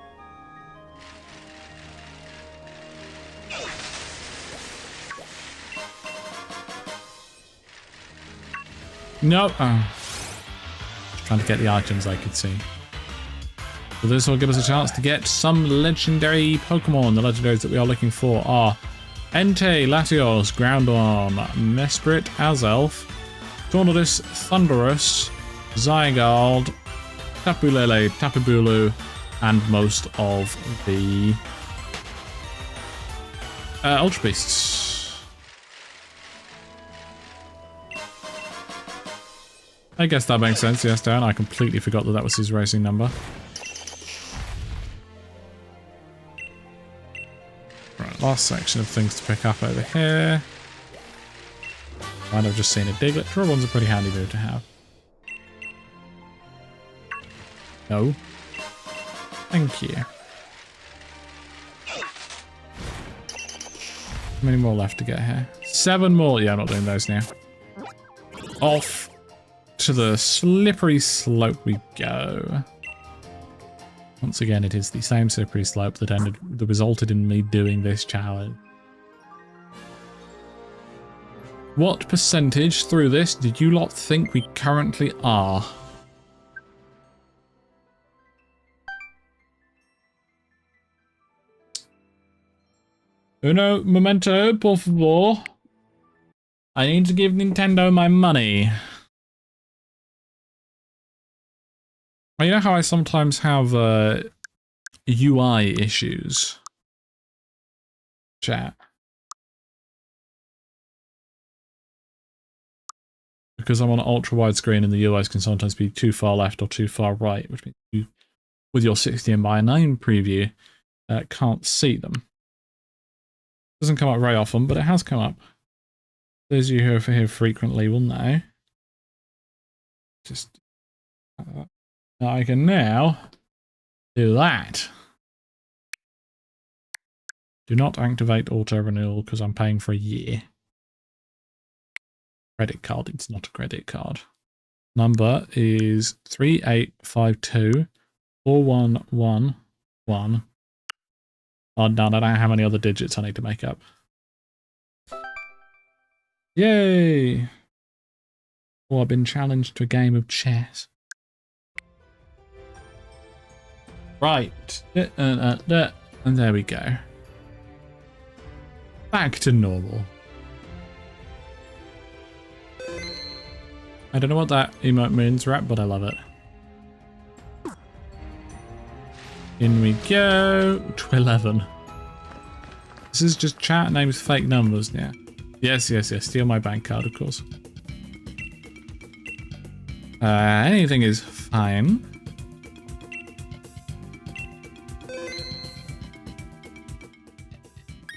No. Oh. Just trying to get the items I could see. So this will give us a chance to get some legendary Pokemon. The legendaries that we are looking for are Entei, Latios, Groudon, Mesprit, Azelf, Tornadus, Thundurus, Zygarde, Tapu Lele, Tapu Bulu, and most of the Ultra Beasts. I guess that makes sense, yes, Dan. I completely forgot that that was his racing number. Right, last section of things to pick up over here. Might have just seen a Diglett. Draw one's a pretty handy move to have. No. Thank you. How many more left to get here? 7 more. Yeah, I'm not doing those now. Off to the slippery slope we go. Once again, it is the same slippery slope that resulted in me doing this challenge. What percentage through this did you lot think we currently are? Uno momento, por favor. I need to give Nintendo my money. You know how I sometimes have UI issues? Chat. Because I'm on an ultra wide screen and the UIs can sometimes be too far left or too far right, which means you, with your 16:9 preview, can't see them. Doesn't come up very often, but it has come up. Those of you who are here frequently will know. Just I can now do that. Do not activate auto renewal because I'm paying for a year. Credit card, it's not a credit card. Number is 3852 4111. Oh no, I don't know how many other digits I need to make up. Yay! Oh, I've been challenged to a game of chess. Right. And there we go. Back to normal. I don't know what that emote means, Rap, but I love it. In we go to 11. This is just chat names, fake numbers now. Yes, yes, yes. Steal my bank card, of course. Anything is fine.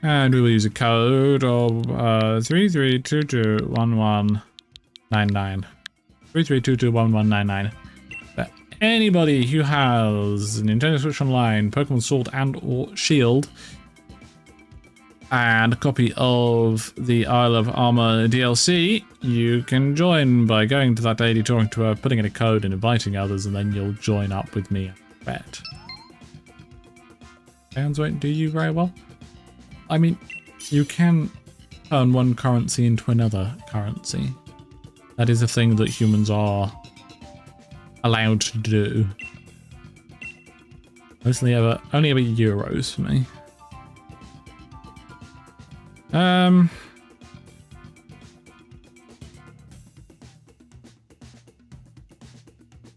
And we will use a code of 33221199. 33221199. For anybody who has Nintendo Switch Online, Pokemon Sword and or Shield, and a copy of the Isle of Armor DLC, you can join by going to that daily touring tour, putting in a code and inviting others, and then you'll join up with me, I bet. Sounds won't do you very well. I mean, you can turn one currency into another currency. That is a thing that humans are allowed to do. Only ever euros for me.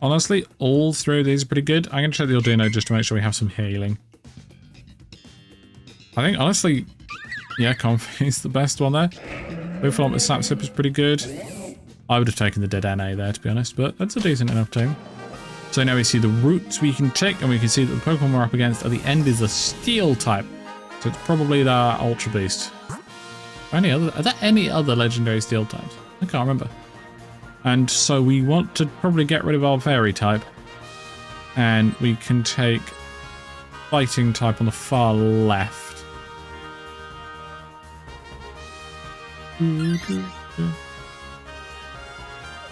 Honestly, all three of these are pretty good. I'm going to check the Arduino just to make sure we have some healing. I think, honestly, yeah, Comfy is the best one there. Booffalm with Sap Sip is pretty good. I would have taken the dead NA there, to be honest, but that's a decent enough team. So now we see the routes we can take, and we can see that the Pokemon we're up against at the end is a Steel type. So it's probably the Ultra Beast. Are there any other legendary Steel types? I can't remember. And so we want to probably get rid of our Fairy type. And we can take Fighting type on the far left.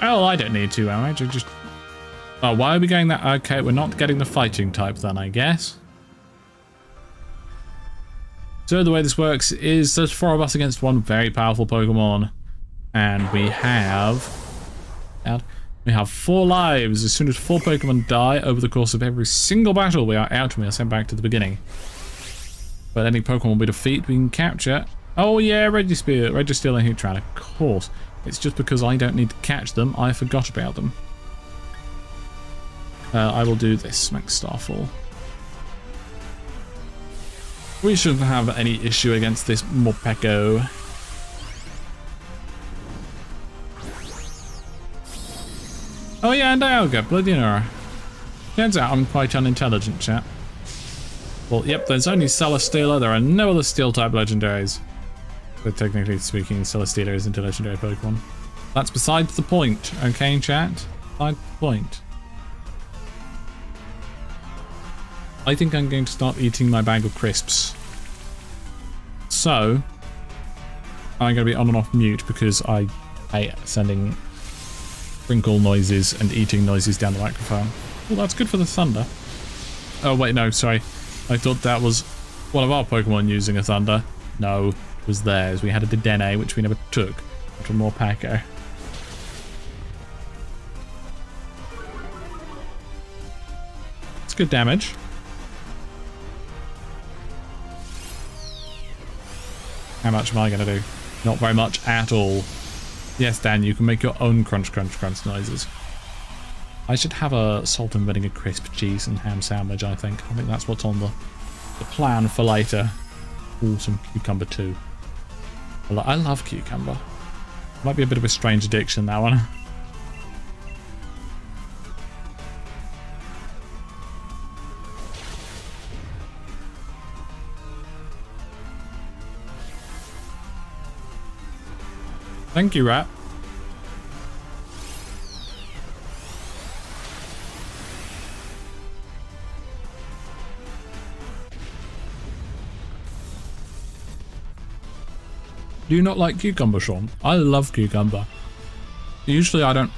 Oh, I don't need to, am I? Just... Oh, why are we going that? Okay, we're not getting the Fighting type then, I guess. So the way this works is there's 4 of us against one very powerful Pokemon. And we have 4 lives. As soon as 4 Pokemon die over the course of every single battle, we are out and we are sent back to the beginning. But any Pokemon we defeat, we can capture. Oh yeah, Registeel and Heatran, of course. It's just because I don't need to catch them, I forgot about them. I will do this next Starfall. We shouldn't have any issue against this Oh yeah, and Dialga, bloody hell. Turns out I'm quite unintelligent, chat. Well, yep, there's only Celesteela. There are no other Steel-type legendaries. But technically speaking, Celesteela isn't a legendary Pokemon. That's besides the point, okay, chat? Besides the point. I think I'm going to start eating my bag of crisps. So, I'm going to be on and off mute because I hate sending sprinkle noises and eating noises down the microphone. Well, that's good for the thunder. Oh, wait, no, sorry. I thought that was one of our Pokemon using a thunder. No, it was theirs. We had a Dedenne, which we never took. Which was more Packer. It's good damage. How much am I going to do? Not very much at all. Yes, Dan, you can make your own crunch, crunch, crunch noises. I should have a salt and vinegar crisp cheese and ham sandwich, I think. I think that's what's on the plan for later. Ooh, some cucumber too. I love cucumber. Might be a bit of a strange addiction, that one. Thank you, Rat. Do you not like cucumber, Sean? I love cucumber. Usually I don't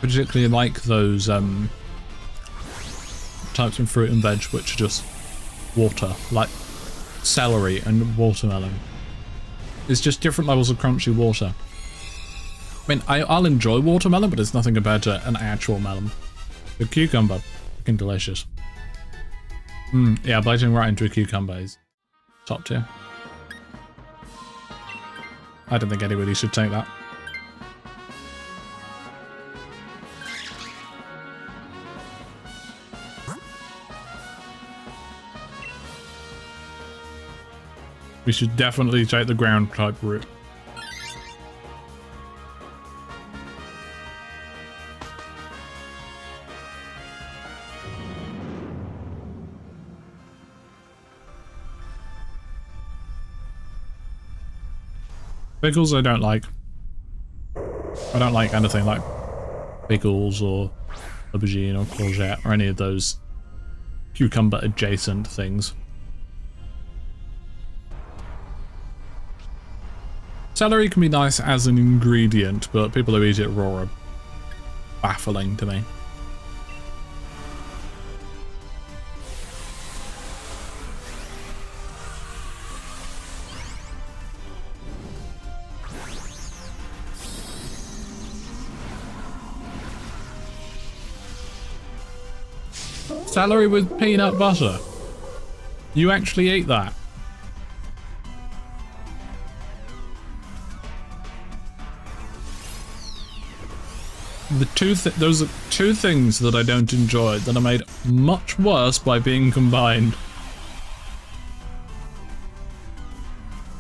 particularly like those types of fruit and veg which are just water, like celery and watermelon. It's just different levels of crunchy water. I mean, I'll enjoy watermelon, but it's nothing compared to an actual melon. The cucumber, fucking delicious. Yeah, biting right into a cucumber is top tier. I don't think anybody should take that. We should definitely take the ground type route. Pickles I don't like. I don't like anything like pickles or aubergine or courgette or any of those cucumber adjacent things. Celery can be nice as an ingredient, but people who eat it raw are baffling to me. Celery with peanut butter. You actually ate that? Those are two things that I don't enjoy that are made much worse by being combined.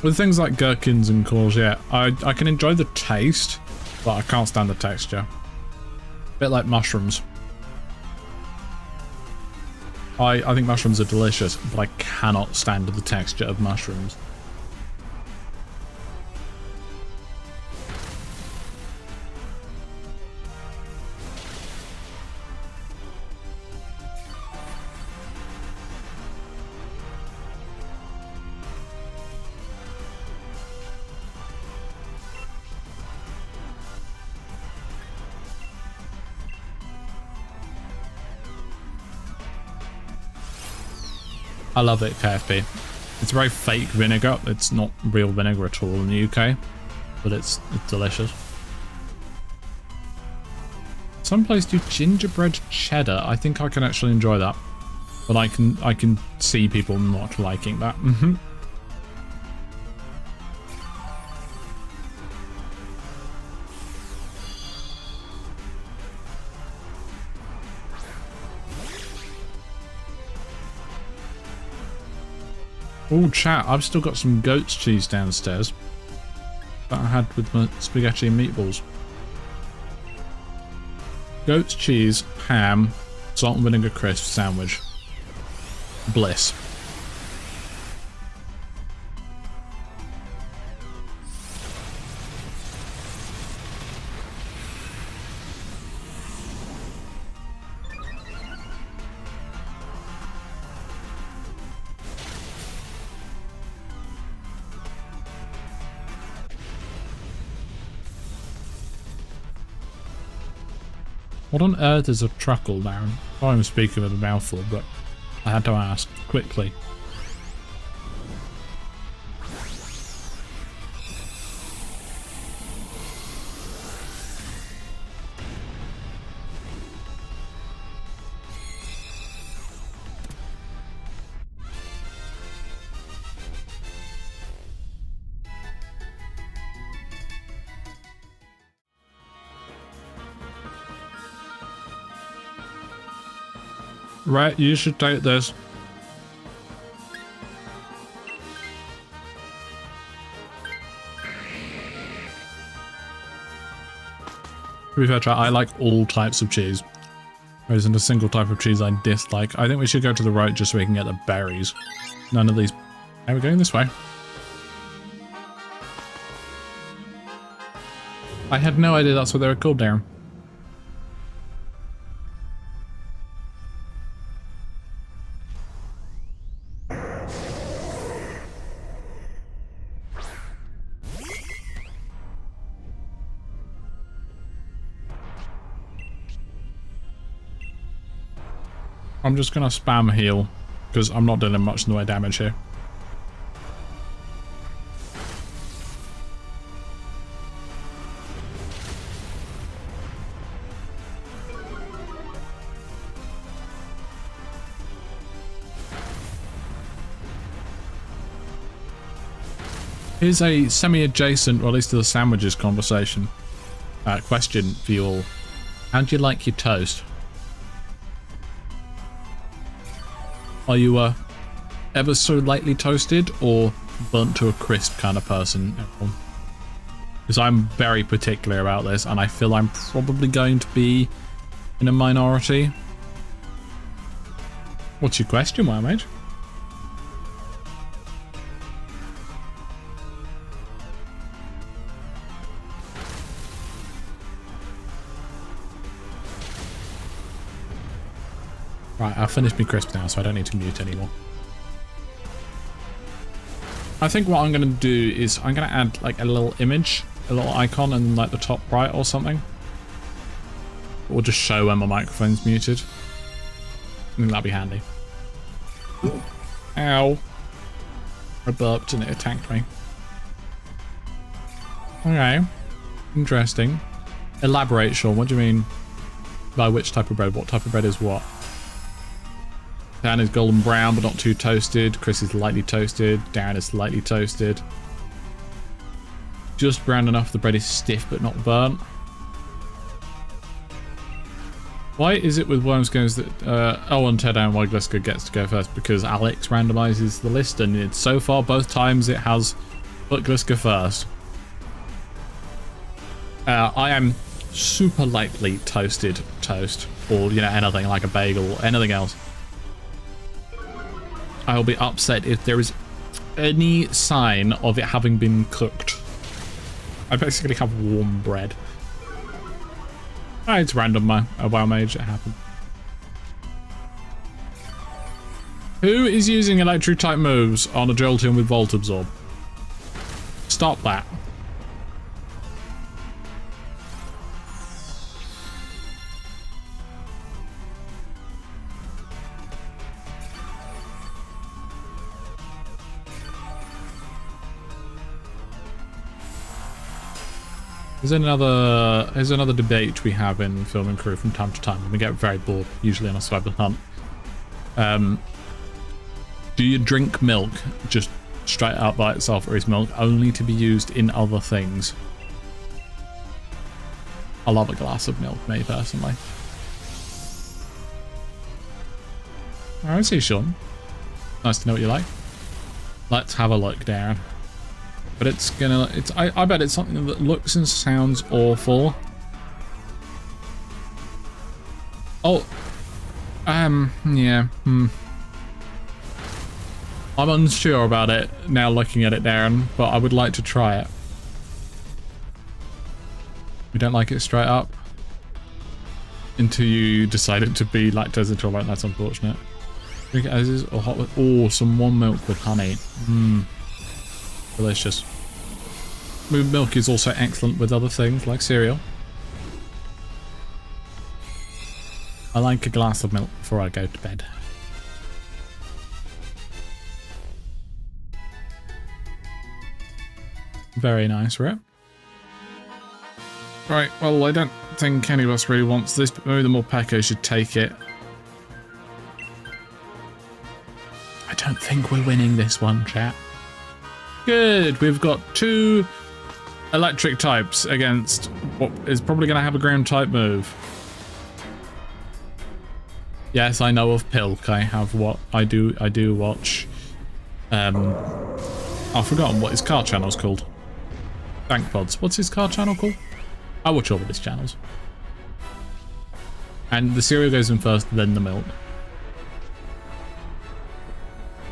With things like gherkins and courgette, I can enjoy the taste, but I can't stand the texture. A bit like mushrooms. I think mushrooms are delicious, but I cannot stand the texture of mushrooms. I love it, KFP. It's very fake vinegar. It's not real vinegar at all in the UK, but it's delicious. Some place do gingerbread cheddar. I think I can actually enjoy that, but I can see people not liking that. Oh, chat, I've still got some goat's cheese downstairs that I had with my spaghetti and meatballs. Goat's cheese, ham, salt and vinegar crisp sandwich. Bliss. What on earth is a truckle, Darren? Sorry I'm speaking with a mouthful, but I had to ask quickly. Right, you should take this. To be fair, chat, I like all types of cheese. There isn't a single type of cheese I dislike. I think we should go to the right just so we can get the berries. None of these... Hey, we're going this way. I had no idea that's what they were called, Darren. I'm just gonna spam heal, because I'm not doing much in the way of damage here. Here's a semi-adjacent, or at least to the sandwiches conversation, question for you all. How do you like your toast? Are you ever so lightly toasted or burnt to a crisp kind of person? Because I'm very particular about this and I feel I'm probably going to be in a minority. What's your question, mate? Right, I'll finish my crisp now, so I don't need to mute anymore. I think what I'm going to do is I'm going to add like a little image, a little icon in like the top right or something. Or just show when my microphone's muted. I think that'll be handy. Ow. I burped and it attacked me. Okay. Interesting. Elaborate, Sean. What do you mean by which type of bread? What type of bread is what? Dan is golden brown but not too toasted. Chris is lightly toasted. Darren is lightly toasted. Just brown enough the bread is stiff but not burnt. Why is it with Worms Games that and Ted and why Gliska gets to go first? Because Alex randomizes the list and it's so far both times it has put Gliska first. I am super lightly toasted toast, or you know, anything like a bagel or anything else. I'll be upset if there is any sign of it having been cooked. I basically have warm bread. It's random, a WoW mage, it happened. Who is using electric type moves on a Jolteon with Volt Absorb? Stop that. Here's another debate we have in Film and Crew from time to time, and we get very bored, usually on a survival hunt. Do you drink milk just straight up by itself, or is milk only to be used in other things? I love a glass of milk, me personally. Alright, see you, Sean. Nice to know what you like. Let's have a look, Darren. But it's gonna, I bet it's something that looks and sounds awful. Oh, yeah. I'm unsure about it now looking at it, Darren, but I would like to try it. You don't like it straight up? Until you decided to be lactose intolerant, that's unfortunate. Drink it as is or hot with... Oh, some warm milk with honey. Delicious. Milk is also excellent with other things like cereal. I like a glass of milk before I go to bed. Very nice, right? Right, well, I don't think any of us really wants this, but maybe the Morpeko should take it. I don't think we're winning this one, chat. Good, we've got 2 electric types against what is probably going to have a ground type move. Yes, I know of Pilk. I have what I do watch. I've forgotten what his car channel's called. Bank Pods. What's his car channel called? I watch all of his channels. And the cereal goes in first, then the milk.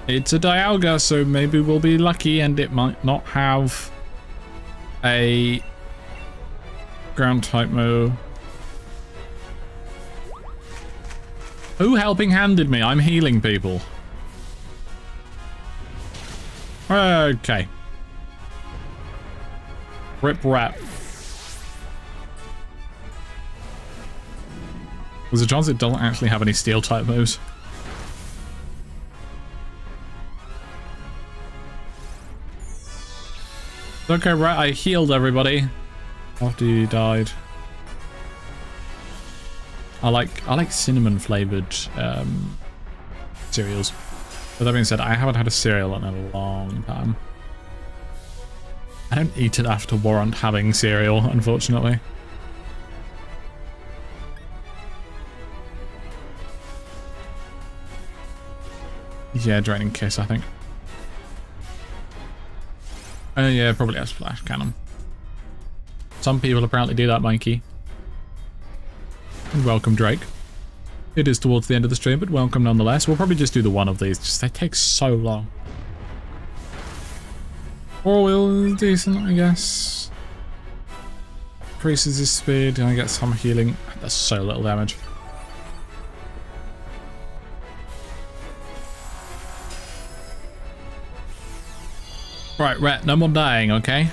It's a Dialga, so maybe we'll be lucky and it might not have a ground type move. Who helping handed me? I'm healing people. Okay. Rip rap. There's a chance it doesn't actually have any steel type moves. Okay, right, I healed everybody after you died. I like cinnamon flavored cereals. But that being said, I haven't had a cereal in a long time. I don't eat enough to warrant having cereal, unfortunately. Yeah, Draining Kiss, I think. Yeah, probably a Splash Cannon. Some people apparently do that, Mikey. And welcome, Drake. It is towards the end of the stream, but welcome nonetheless. We'll probably just do the one of these, just they take so long. Or will decent, I guess. Increases his speed, and I get some healing. That's so little damage. Right, Rhett, no more dying, okay?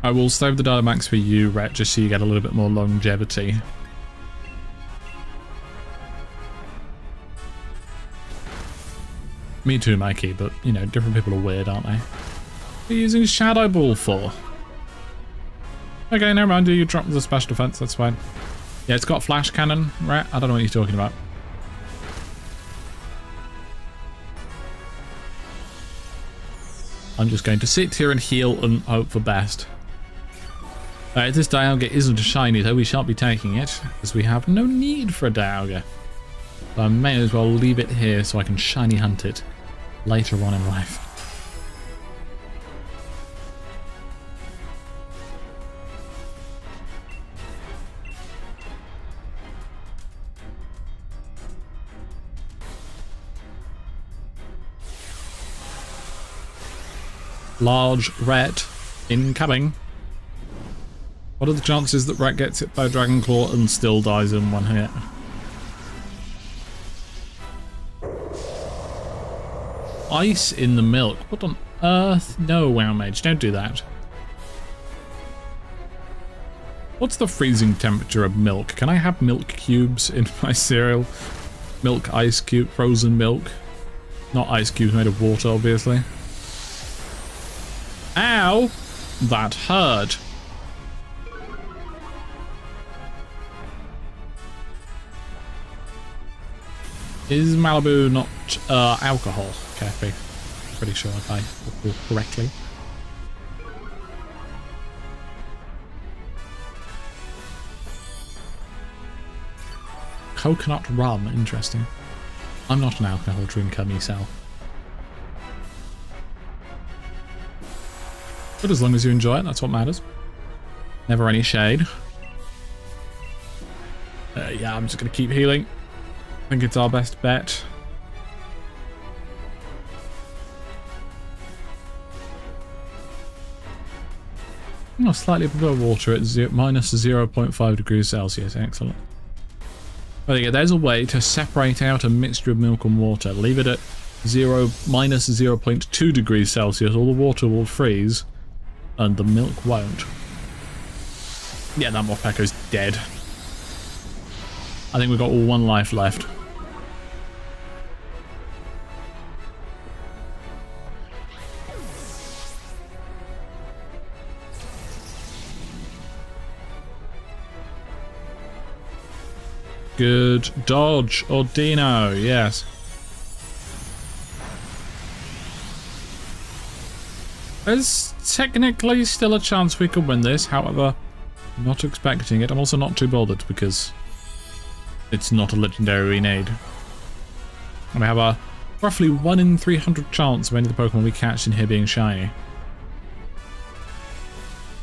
I will save the Dynamax for you, Rhett, just so you get a little bit more longevity. Me too, Mikey, but, you know, different people are weird, aren't they? What are you using Shadow Ball for? Okay, never mind, you drop the special defense, that's fine. Yeah, it's got Flash Cannon, right? I don't know what you're talking about. I'm just going to sit here and heal and hope for best. If this Dialga isn't a shiny, though, we shan't be taking it, because we have no need for a Dialga. So I may as well leave it here so I can shiny hunt it later on in life. Large Ret incoming. What are the chances that Ret gets hit by Dragon Claw and still dies in one hit? Ice in the milk. What on earth? No, Wow Mage, don't do that. What's the freezing temperature of milk? Can I have milk cubes in my cereal? Milk ice cube, frozen milk. Not ice cubes made of water, obviously. Ow! That hurt. Is Malibu not alcohol? Okay, pretty sure if I recall correctly. Coconut rum, interesting. I'm not an alcohol drinker myself. But as long as you enjoy it, that's what matters. Never any shade. Yeah, I'm just going to keep healing. I think it's our best bet. Oh, slightly above water at minus 0.5 degrees Celsius. Excellent. Well, there you go. There's a way to separate out a mixture of milk and water. Leave it at minus 0.2 degrees Celsius. All the water will freeze and the milk won't. Yeah, that Morpeko dead. I think we've got all one life left. Good dodge, Ordino, yes. There's technically still a chance we could win this, however, not expecting it. I'm also not too bothered because it's not a legendary we need. And we have a roughly 1 in 300 chance of any of the Pokemon we catch in here being shiny.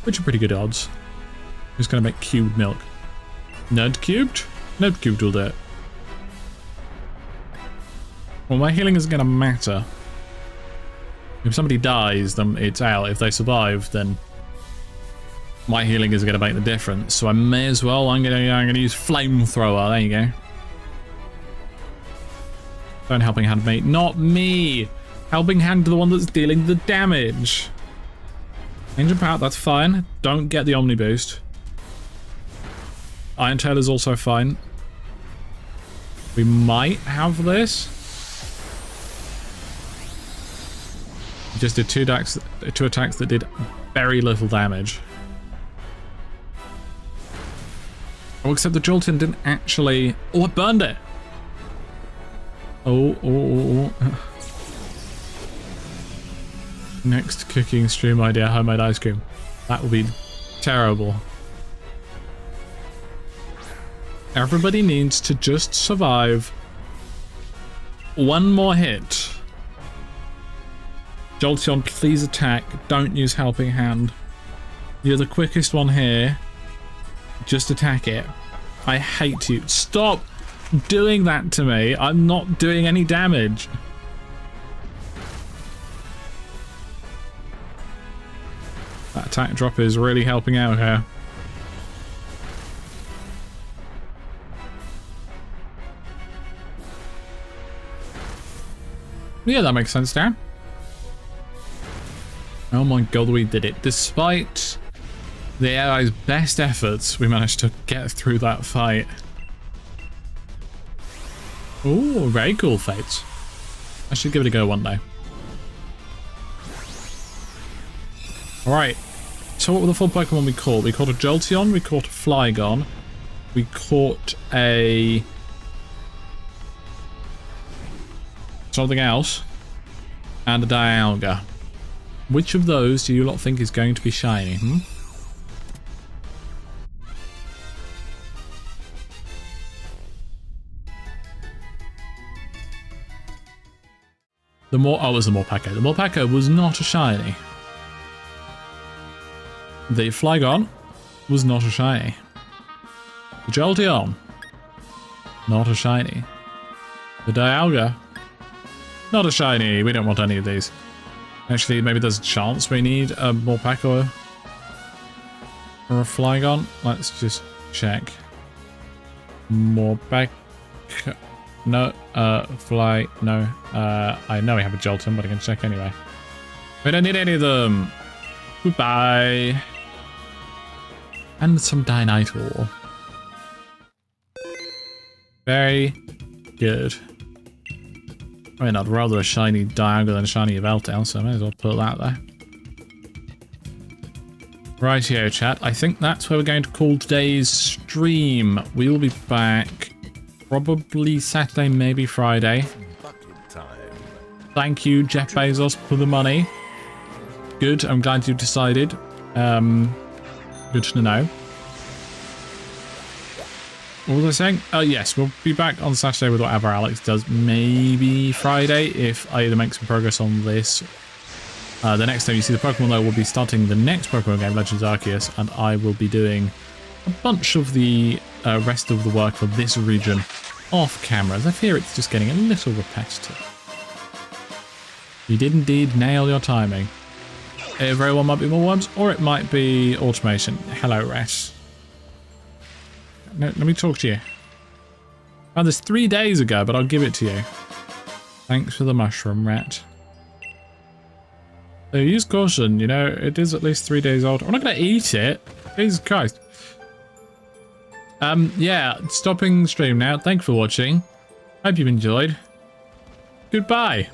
Which are pretty good odds. Who's going to make cubed milk? Nerd cubed? Nerd cubed will do it. Well, my healing isn't going to matter. If somebody dies, then it's out. If they survive, then my healing is going to make the difference. So I may as well. I'm going to use flamethrower. There you go. Don't helping hand, mate. Not me. Helping hand to the one that's dealing the damage. Ancient Pout, that's fine. Don't get the Omni boost. Iron Tail is also fine. We might have this. Just did two attacks that did very little damage. Oh, except the Jolteon didn't actually... Oh, I burned it! Oh. Next cooking stream idea, homemade ice cream. That will be terrible. Everybody needs to just survive one more hit. Jolteon, please attack. Don't use Helping Hand. You're the quickest one here. Just attack it. I hate you. Stop doing that to me. I'm not doing any damage. That attack drop is really helping out here. Yeah, that makes sense now. Oh my god, we did it. Despite the AI's best efforts, we managed to get through that fight. Ooh, very cool Fates. I should give it a go one day. Alright, so what were the full Pokemon we caught? We caught a Jolteon, we caught a Flygon, we caught a... something else, and a Dialga. Which of those do you lot think is going to be shiny, It was the Morpeko. The Morpeko was not a shiny. The Flygon was not a shiny. The Jolteon, not a shiny. The Dialga, not a shiny. We don't want any of these. Actually, maybe there's a chance we need a Morpeko or a Flygon. Let's just check. Morpeko. No, Fly, no. I know we have a Jolteon, but I can check anyway. We don't need any of them. Goodbye. And some Dynite. Very good. I mean, I'd rather a shiny Dialga than a shiny Yveltal, so I may as well put that there. Rightio, chat. I think that's where we're going to call today's stream. We will be back probably Saturday, maybe Friday. Thank you, Jeff Bezos, for the money. Good, I'm glad you decided. Good to know. What was I saying? Oh, yes, we'll be back on Saturday with whatever Alex does. Maybe Friday, if I either make some progress on this The next time you see the Pokemon, though, we'll be starting the next Pokemon game, Legends Arceus, and I will be doing a bunch of the rest of the work for this region off camera, as I fear it's just getting a little repetitive. You did indeed nail your timing. It very well might be more worms, or it might be automation. Hello, Rat. No, let me talk to you. Found this 3 days ago, but I'll give it to you. Thanks for the mushroom, Rat. So use caution, you know, it is at least 3 days old. I'm not going to eat it. Jesus Christ. Yeah, stopping stream now. Thanks for watching. Hope you've enjoyed. Goodbye.